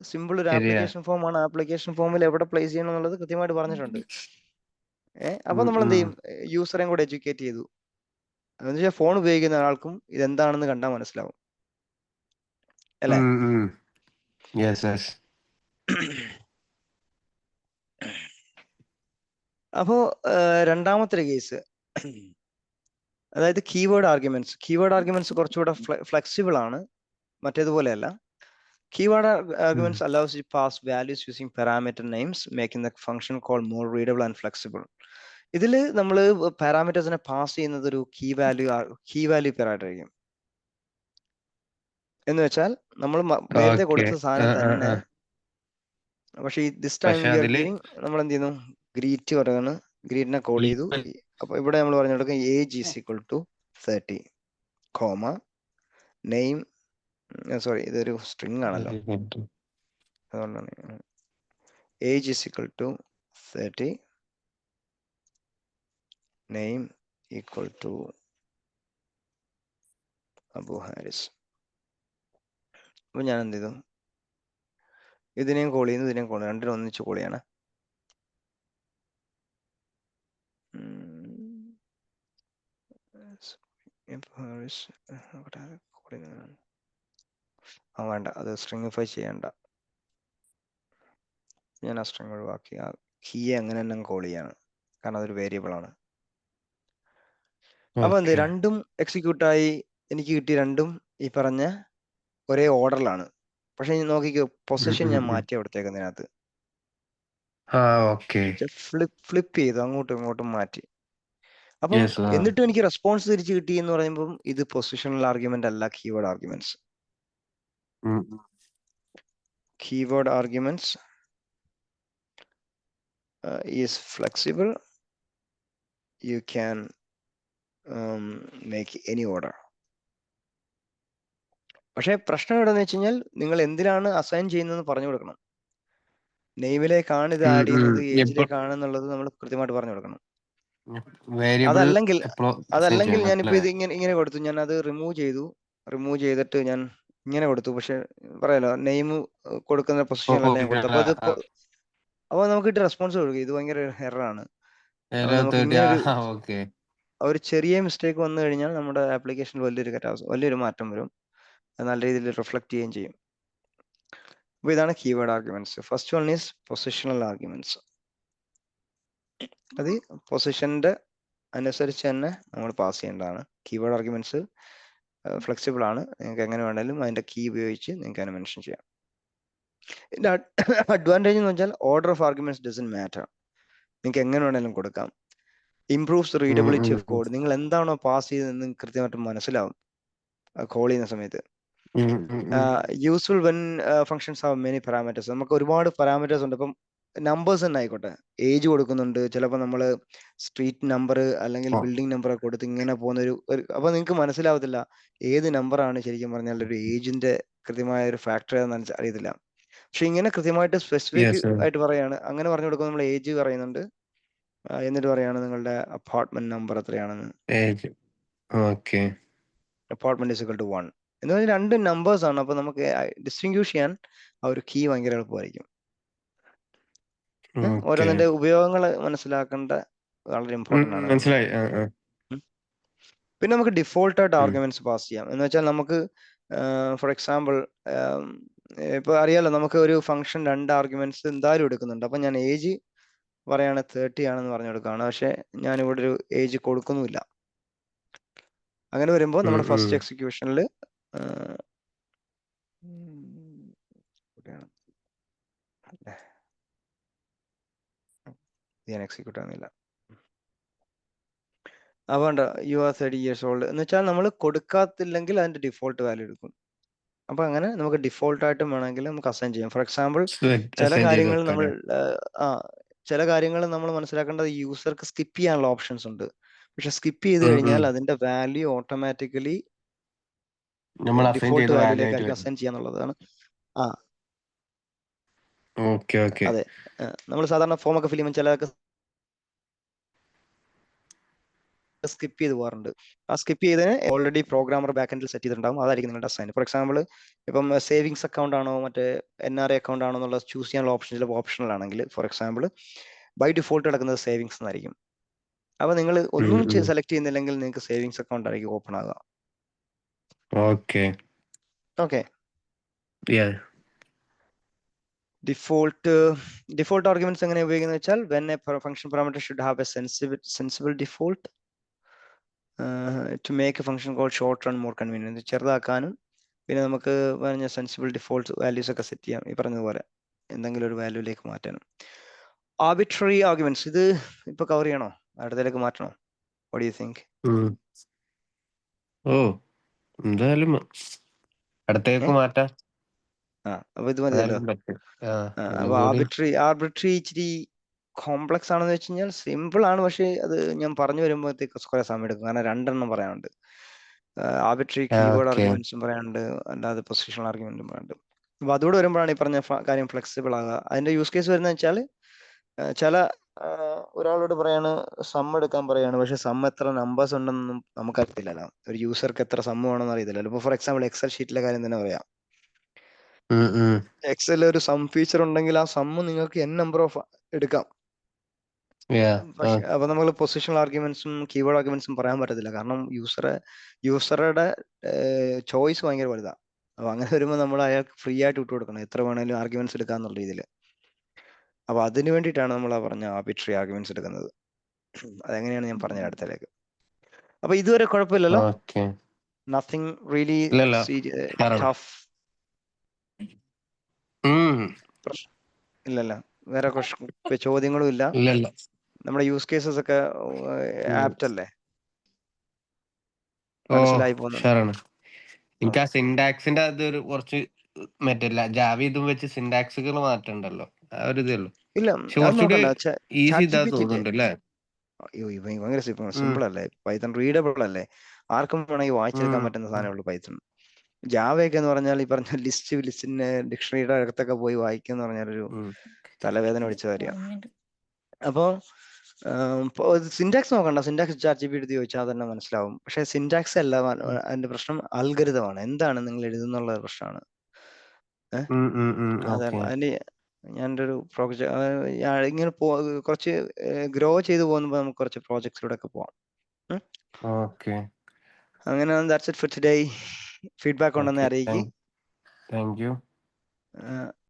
സിമ്പിൾ ഒരു ആപ്ലിക്കേഷൻ ഫോം ആണ്, ആപ്ലിക്കേഷൻ ഫോമിൽ എവിടെ പ്ലേസ് ചെയ്യണം എന്നുള്ളത് കൃത്യമായിട്ട് പറഞ്ഞിട്ടുണ്ട്. അപ്പൊ നമ്മൾ എന്ത് ചെയ്യും, യൂസറേയും കൂടെ എഡ്യൂക്കേറ്റ് ചെയ്തു. എന്ന് വെച്ചാൽ ഫോൺ ഉപയോഗിക്കുന്ന ആൾക്കും ഇതെന്താണെന്ന് കണ്ടാൽ മനസ്സിലാവും, അല്ലേ? അപ്പോ രണ്ടാമത്തെ കേസ്, അതായത് കീവേഡ് ആർഗ്യുമെന്റ്സ് കുറച്ചുകൂടെ ഫ്ലെക്സിബിൾ ആണ്, മറ്റേതുപോലെയല്ല. Keyword arguments allows you to pass values using parameter names, making the function call more readable and flexible. ഇതിൽ നമ്മൾ പാരാമീറ്റേഴ്സിനെ പാസ് ചെയ്യുന്നത് ഒരു കീ വാല്യൂ പാരാമീറ്റർ ആയിരിക്കും. എന്ന് വെച്ചാൽ നമ്മൾ നേരത്തെ കൊടുത്ത സാധനം തന്നെ, പക്ഷെ this time we are giving, നമ്മൾ എന്ത് ചെയ്യുന്നു, ഗ്രീറ്റ് പറയുന്നു, ഗ്രീറ്റിനെ കോൾ ചെയ്തു. അപ്പൊ ഇവിടെ നമ്മൾ പറഞ്ഞു കൊടുക്കും age is equal to 30, comma, name, sorry ഇതൊരു സ്ട്രിങ് ആണല്ലോ, അതുകൊണ്ടാണ് age is equal to 30, name equal to Abu Haris. അപ്പൊ ഞാൻ എന്ത് ചെയ്തു, ഇതിനെയും കോൾ ചെയ്യുന്നു, ഇതിനെയും കോൾ ചെയ്യുന്നു, രണ്ടിനും ഒന്നിച്ച് കോൾ ചെയ്യാണ്. വേണ്ട, അത് സ്ട്രിങ്ങിഫൈ ചെയ്യണ്ട, ഞാൻ ആ സ്ട്രിങ് ഒഴിവാക്കി, ആ കീയെ അങ്ങനെ തന്നെ കോൾ ചെയ്യാണ്, കാരണം അതൊരു വേരിയബിൾ ആണ്. അപ്പൊ എന്ത്, രണ്ടും എക്സിക്യൂട്ടായി, എനിക്ക് കിട്ടി, രണ്ടും ഈ പറഞ്ഞ ഒരേ ഓർഡറിലാണ്. പക്ഷെ നോക്കിക്കോ, പൊസിഷൻ ഞാൻ മാറ്റി കൊടുത്തേക്കുന്നതിനകത്ത്, ഫ്ലിപ്പ് ചെയ്തു, അങ്ങോട്ടും ഇങ്ങോട്ടും മാറ്റി. അപ്പം എന്നിട്ടും എനിക്ക് റെസ്പോൺസ് തിരിച്ചു കിട്ടി എന്ന് പറയുമ്പോൾ ഇത് പൊസിഷണൽ ആർഗ്യുമെന്റ് അല്ല, keyword arguments. Keyword arguments is flexible. You can make any order. പക്ഷെ പ്രശ്നം എവിടെയെന്ന് വെച്ച് കഴിഞ്ഞാൽ, നിങ്ങൾ എന്തിനാണ് അസൈൻ ചെയ്യുന്നതെന്ന് പറഞ്ഞു കൊടുക്കണം. നെയിമിലേക്കാണ് ഇത് ആഡ് ചെയ്യുന്നത്, ഏജിലേക്കാണ് എന്നുള്ളത് നമ്മൾ കൃത്യമായിട്ട് പറഞ്ഞു കൊടുക്കണം. അതല്ലെങ്കിൽ ഞാനിപ്പോ ഇത് ഇങ്ങനെ കൊടുത്തു, ഞാൻ അത് റിമൂവ് ചെയ്തിട്ട് ഞാൻ ഇങ്ങനെ കൊടുത്തു. പക്ഷെ പറയാലോ, നെയിം കൊടുക്കുന്ന പൊസിഷനിലല്ല ഞാൻ കൊടുത്തു. അപ്പൊ നമുക്ക് റെസ്പോൺസ് കൊടുക്കും, ഇത് ഭയങ്കര എററാണ്. നമുക്ക് ഒരു ചെറിയ മിസ്റ്റേക്ക് വന്നു കഴിഞ്ഞാൽ നമ്മുടെ ആപ്ലിക്കേഷനിൽ വലിയൊരു മാറ്റം വരും. അത് നല്ല രീതിയിൽ റിഫ്ലക്ട് ചെയ്യുകയും ചെയ്യും. അപ്പോൾ ഇതാണ് keyword arguments. First one is positional arguments. അത് പൊസിഷന്റെ അനുസരിച്ച് തന്നെ നമ്മൾ പാസ് ചെയ്യേണ്ടതാണ്. കീവേഡ് ആർഗ്യുമെന്റ്സ് ഫ്ലെക്സിബിൾ ആണ്. നിങ്ങൾക്ക് എങ്ങനെ വേണമെങ്കിലും അതിന്റെ കീ ഉപയോഗിച്ച് നിങ്ങൾക്ക് അതിനെ മെൻഷൻ ചെയ്യാം. ഇതിന്റെ അഡ്വാൻറ്റേജ് എന്ന് വെച്ചാൽ order of arguments doesn't matter. നിങ്ങൾക്ക് എങ്ങനെ വേണമെങ്കിലും കൊടുക്കാം. Improves the readability of code. നിങ്ങൾ എന്താണോ പാസ് ചെയ്തതെന്ന് നിങ്ങൾക്ക് കൃത്യമായിട്ട് മനസ്സിലാവും കോൾ ചെയ്യുന്ന സമയത്ത്. Useful when functions have many parameters. നമുക്ക് ഒരുപാട് പാരാമീറ്റേഴ്സ് ഉണ്ട്. ഇപ്പം നമ്പേഴ്സ് തന്നെ ആയിക്കോട്ടെ, ഏജ് കൊടുക്കുന്നുണ്ട്, ചിലപ്പോൾ നമ്മൾ സ്ട്രീറ്റ് നമ്പർ അല്ലെങ്കിൽ ബിൽഡിംഗ് നമ്പർ ഒക്കെ കൊടുത്ത് ഇങ്ങനെ പോകുന്ന അപ്പൊ നിങ്ങൾക്ക് മനസ്സിലാവത്തില്ല ഏത് നമ്പറാണ് ശരിക്കും പറഞ്ഞാൽ ഒരു ഏജിന്റെ കൃത്യമായ ഒരു ഫാക്ടർ ഏതാണെന്ന് അറിയത്തില്ല. പക്ഷെ ഇങ്ങനെ കൃത്യമായിട്ട് സ്പെസിഫിക് ആയിട്ട് പറയാണ്. അങ്ങനെ പറഞ്ഞു കൊടുക്കുമ്പോൾ നമ്മൾ ഏജ് പറയുന്നുണ്ട്, എന്നിട്ട് പറയാണ് നിങ്ങളുടെ അപ്പാർട്ട്മെന്റ് നമ്പർ എത്രയാണെന്ന്. അപ്പാർട്ട്മെന്റ് ഇസ് ഈക്വൽ ടു 1 എന്ന് പറഞ്ഞാൽ 2 നമ്പേഴ്സ് ആണ്. അപ്പൊ നമുക്ക് ഡിസ്റ്റിങ്ക്വിഷ് ചെയ്യാൻ ആ ഒരു കീ ഭയങ്കര എളുപ്പമായിരിക്കും. ഓരോന്നിന്റെ ഉപയോഗങ്ങൾ മനസ്സിലാക്കേണ്ട വളരെ ഇമ്പോർട്ടന്റ് ആണ്. മനസ്സിലായി. പിന്നെ നമുക്ക് ഡിഫോൾട്ട് ആയിട്ട് ആർഗ്യുമെന്റ്സ് പാസ് ചെയ്യാം. എന്ന് വെച്ചാൽ നമുക്ക് ഫോർ എക്സാമ്പിൾ ഇപ്പൊ അറിയാലോ, നമുക്ക് ഒരു ഫംഗ്ഷൻ 2 ആർഗ്യുമെന്റ്സ് എന്തായാലും എടുക്കുന്നുണ്ട്. അപ്പൊ ഞാൻ ഏജ് പറയാണ് 30 ആണെന്ന് പറഞ്ഞു കൊടുക്കുകയാണ്. പക്ഷെ ഞാൻ ഇവിടെ ഒരു ഏജ് കൊടുക്കുന്നുമില്ല. അങ്ങനെ വരുമ്പോൾ നമ്മുടെ ഫസ്റ്റ് എക്സിക്യൂഷനിൽ ഞാൻ എക്സിക്യൂട്ട് ആകുന്നില്ല. അതുകൊണ്ട് യു ആർ 30 years old എന്ന് വെച്ചാൽ നമ്മൾ കൊടുക്കാത്തില്ലെങ്കിൽ അതിന്റെ ഡിഫോൾട്ട് വാല്യൂ എടുക്കും. അപ്പൊ അങ്ങനെ നമുക്ക് ഡിഫോൾട്ട് ആയിട്ടും വേണമെങ്കിൽ നമുക്ക് അസൈൻ ചെയ്യാം. ഫോർ എക്സാമ്പിൾ ചില കാര്യങ്ങൾ നമ്മൾ മനസ്സിലാക്കേണ്ടത് യൂസർക്ക് സ്കിപ്പ് ചെയ്യാനുള്ള ഓപ്ഷൻസ് ഉണ്ട്. പക്ഷെ സ്കിപ്പ് ചെയ്ത് കഴിഞ്ഞാൽ അതിന്റെ വാല്യൂ ഓട്ടോമാറ്റിക്കലി ഡിഫോൾട്ട് വാല്യൂയിലേക്ക് അസൈൻ ചെയ്യാന്നുള്ളതാണ്. അതെ, നമ്മൾ സാധാരണ ഫോം ഒക്കെ ഫിൽ ചെയ്യുമ്പോൾ ചിലതൊക്കെ സ്കിപ്പ് ചെയ്ത് പോകാറുണ്ട്. ആ സ്കിപ്പ് ചെയ്തതിന് ഓൾറെഡി പ്രോഗ്രാമർ ബാക്കെൻഡിൽ സെറ്റ് ചെയ്തിട്ടുണ്ടാവും. അതായിരിക്കും നിങ്ങളുടെ അസൈൻ. ഫോർ എക്സാമ്പിൾ ഇപ്പം സേവിങ്സ് അക്കൗണ്ട് ആണോ മറ്റേ NRA അക്കൗണ്ട് ആണോ എന്നുള്ള ചൂസ് ചെയ്യാനുള്ള ഓപ്ഷൻ ചിലപ്പോൾ ഓപ്ഷണൽ ആണെങ്കിൽ, ഫോർ എക്സാമ്പിൾ ബൈ ഡിഫോൾട്ട് കിടക്കുന്നത് സേവിങ്സ് എന്നായിരിക്കും. അപ്പൊ നിങ്ങൾ ഒന്നും സെലക്ട് ചെയ്യുന്നില്ലെങ്കിൽ നിങ്ങൾക്ക് സേവിങ്സ് അക്കൗണ്ട് ആയിരിക്കും ഓപ്പൺ ആകുക. ഓക്കെ. ഡിഫോൾട്ട് ആർഗ്യുമെന്റ്സ് എങ്ങനെ ഉപയോഗിക്കുന്നത് വെച്ചാൽ when a function parameter should have a sensible default to make a function call shorter and more convenient. ചെറുതാക്കാനും പിന്നെ നമുക്ക് പറഞ്ഞ സെൻസിബിൾ ഡിഫോൾട്ട് വാല്യൂസ് ഒക്കെ സെറ്റ് ചെയ്യാം. ഈ പറഞ്ഞതുപോലെ എന്തെങ്കിലും ഒരു വാല്യൂയിലേക്ക് മാറ്റാനും. ആർബിട്രറി ആർഗ്യുമെന്റ്സ് ഇത് ഇപ്പൊ കവർ ചെയ്യണോ, അടുത്തേക്ക് മാറ്റണോ? What do you think? എന്തായാലും അടുത്തേക്ക് മാറ്റാം. അപ്പൊ ഇത് മതിയല്ലോ. അപ്പൊ ആർബിട്രറി ഇച്ചിരി കോംപ്ലക്സ് ആണെന്ന് വെച്ച് കഴിഞ്ഞാൽ സിമ്പിൾ ആണ്, പക്ഷെ അത് ഞാൻ പറഞ്ഞു വരുമ്പോഴത്തേക്ക് കുറെ സമയം എടുക്കും. കാരണം 2 എണ്ണം പറയാനുണ്ട്. ആർബിട്രറി കീവേഡ് ആർഗ്യുമെന്റ്സും പറയാനുണ്ട്, അല്ലാതെ പൊസിഷണൽ ആർഗ്യുമെന്റും പറയാനുണ്ട്. അപ്പൊ അതോട് വരുമ്പോഴാണ് ഈ പറഞ്ഞ കാര്യം ഫ്ലെക്സിബിൾ ആകുക. അതിന്റെ യൂസ് കേസ് വരുന്നത് വെച്ചാൽ ചില ഒരാളോട് പറയാണ് സം എടുക്കാൻ പറയാണ്, പക്ഷെ സം എത്ര നമ്പേഴ്സ് ഉണ്ടെന്നൊന്നും നമുക്കറിയത്തില്ലല്ലോ. ഒരു യൂസർക്ക് എത്ര സം വേണമെന്ന് അറിയത്തില്ലല്ലോ. ഇപ്പൊ ഫോർ എക്സാമ്പിൾ എക്സൽ ഷീറ്റിലെ കാര്യം തന്നെ പറയാം. എക്സലിൽ ഒരു സം ഫീച്ചർ ഉണ്ടെങ്കിൽ ആ സം നിങ്ങൾക്ക് n നമ്പർ ഓഫ് എടുക്കാം. പക്ഷെ അപ്പൊ നമ്മൾ പൊസിഷണൽ ആർഗ്യുമെന്റ്സും കീവേഡ് ആർഗ്യുമെന്റ്സും പറയാൻ പറ്റത്തില്ല. കാരണം യൂസറുടെ ചോയ്സ് ഭയങ്കര വലുതാണ്. അപ്പൊ അങ്ങനെ വരുമ്പോൾ നമ്മൾ അയാൾക്ക് ഫ്രീ ആയിട്ട് വിട്ടു കൊടുക്കണം, എത്ര വേണേലും ആർഗ്യുമെന്റ്സ് എടുക്കാന്നുള്ള രീതിയിൽ. അപ്പൊ അതിന് വേണ്ടിയിട്ടാണ് നമ്മൾ ആ പറഞ്ഞ ആർബിട്രറി ആർഗ്യുമെന്റ്സ് എടുക്കുന്നത്. അതെങ്ങനെയാണ് ഞാൻ പറഞ്ഞത് അടുത്തേക്ക്. അപ്പൊ ഇതുവരെ കുഴപ്പമില്ലല്ലോ. Nothing really tough. ഇല്ലല്ല, വേറെ ചോദ്യങ്ങളും ഇല്ല. നമ്മുടെ യൂസ് കേസസ് ഒക്കെ ആപ്റ്റ് അല്ലേ, മനസ്സിലായി പോകുന്നു. എനിക്ക് ആ സിൻടാക്സിന്റെ അത് ഒരു കുറച്ച് മറ്റില്ല, ജാവ ഇതും വെച്ച് സിൻടാക്സുകൾ മാറ്റണ്ടല്ലോ, ആ ഒരു ഇതേ ഉള്ളൂ. ഇല്ല, ഈസി ഇതാ തോന്നുന്നുണ്ടല്ലേ. ഭയങ്കര സിമ്പിൾ അല്ലേ. പൈത്തൺ റീഡബിൾ അല്ലേ, ആർക്കും വേണമെങ്കിൽ വായിച്ചെടുക്കാൻ പറ്റുന്ന സാധനമുള്ളൂ പൈത്തൺ. ജാവയൊക്കെ എന്ന് പറഞ്ഞാൽ ഈ പറഞ്ഞ ലിസ്റ്റിന്റെ ഡിക്ഷണറിയുടെ അടുത്തൊക്കെ പോയി വായിക്കുക എന്ന് പറഞ്ഞാൽ ഒരു തലവേദന പിടിച്ച കാര്യമാണ്. അപ്പോ സിൻടാക്സ് നോക്കണ്ട, സിൻടാക്സ് ChatGPT എടുത്ത് ചോദിച്ചാൽ തന്നെ മനസ്സിലാവും. പക്ഷെ സിൻടാക്സ് അല്ല അതിന്റെ പ്രശ്നം, അൽഗരിതമാണ്. എന്താണ് നിങ്ങൾ എഴുതുന്നുള്ള പ്രശ്നമാണ്. അതിന് ഞാൻ്റെ ഒരു പ്രോജക്റ്റ് ഇങ്ങനെ കുറച്ച് ഗ്രോ ചെയ്ത് പോകുമ്പോൾ നമുക്ക് കുറച്ച് പ്രോജക്ട്സിലൂടെ ഒക്കെ പോവാം. ഓക്കെ. അങ്ങനെ that's it for today. Feedback ഉണ്ടെന്ന് അറിയിക്കുക. Thank you.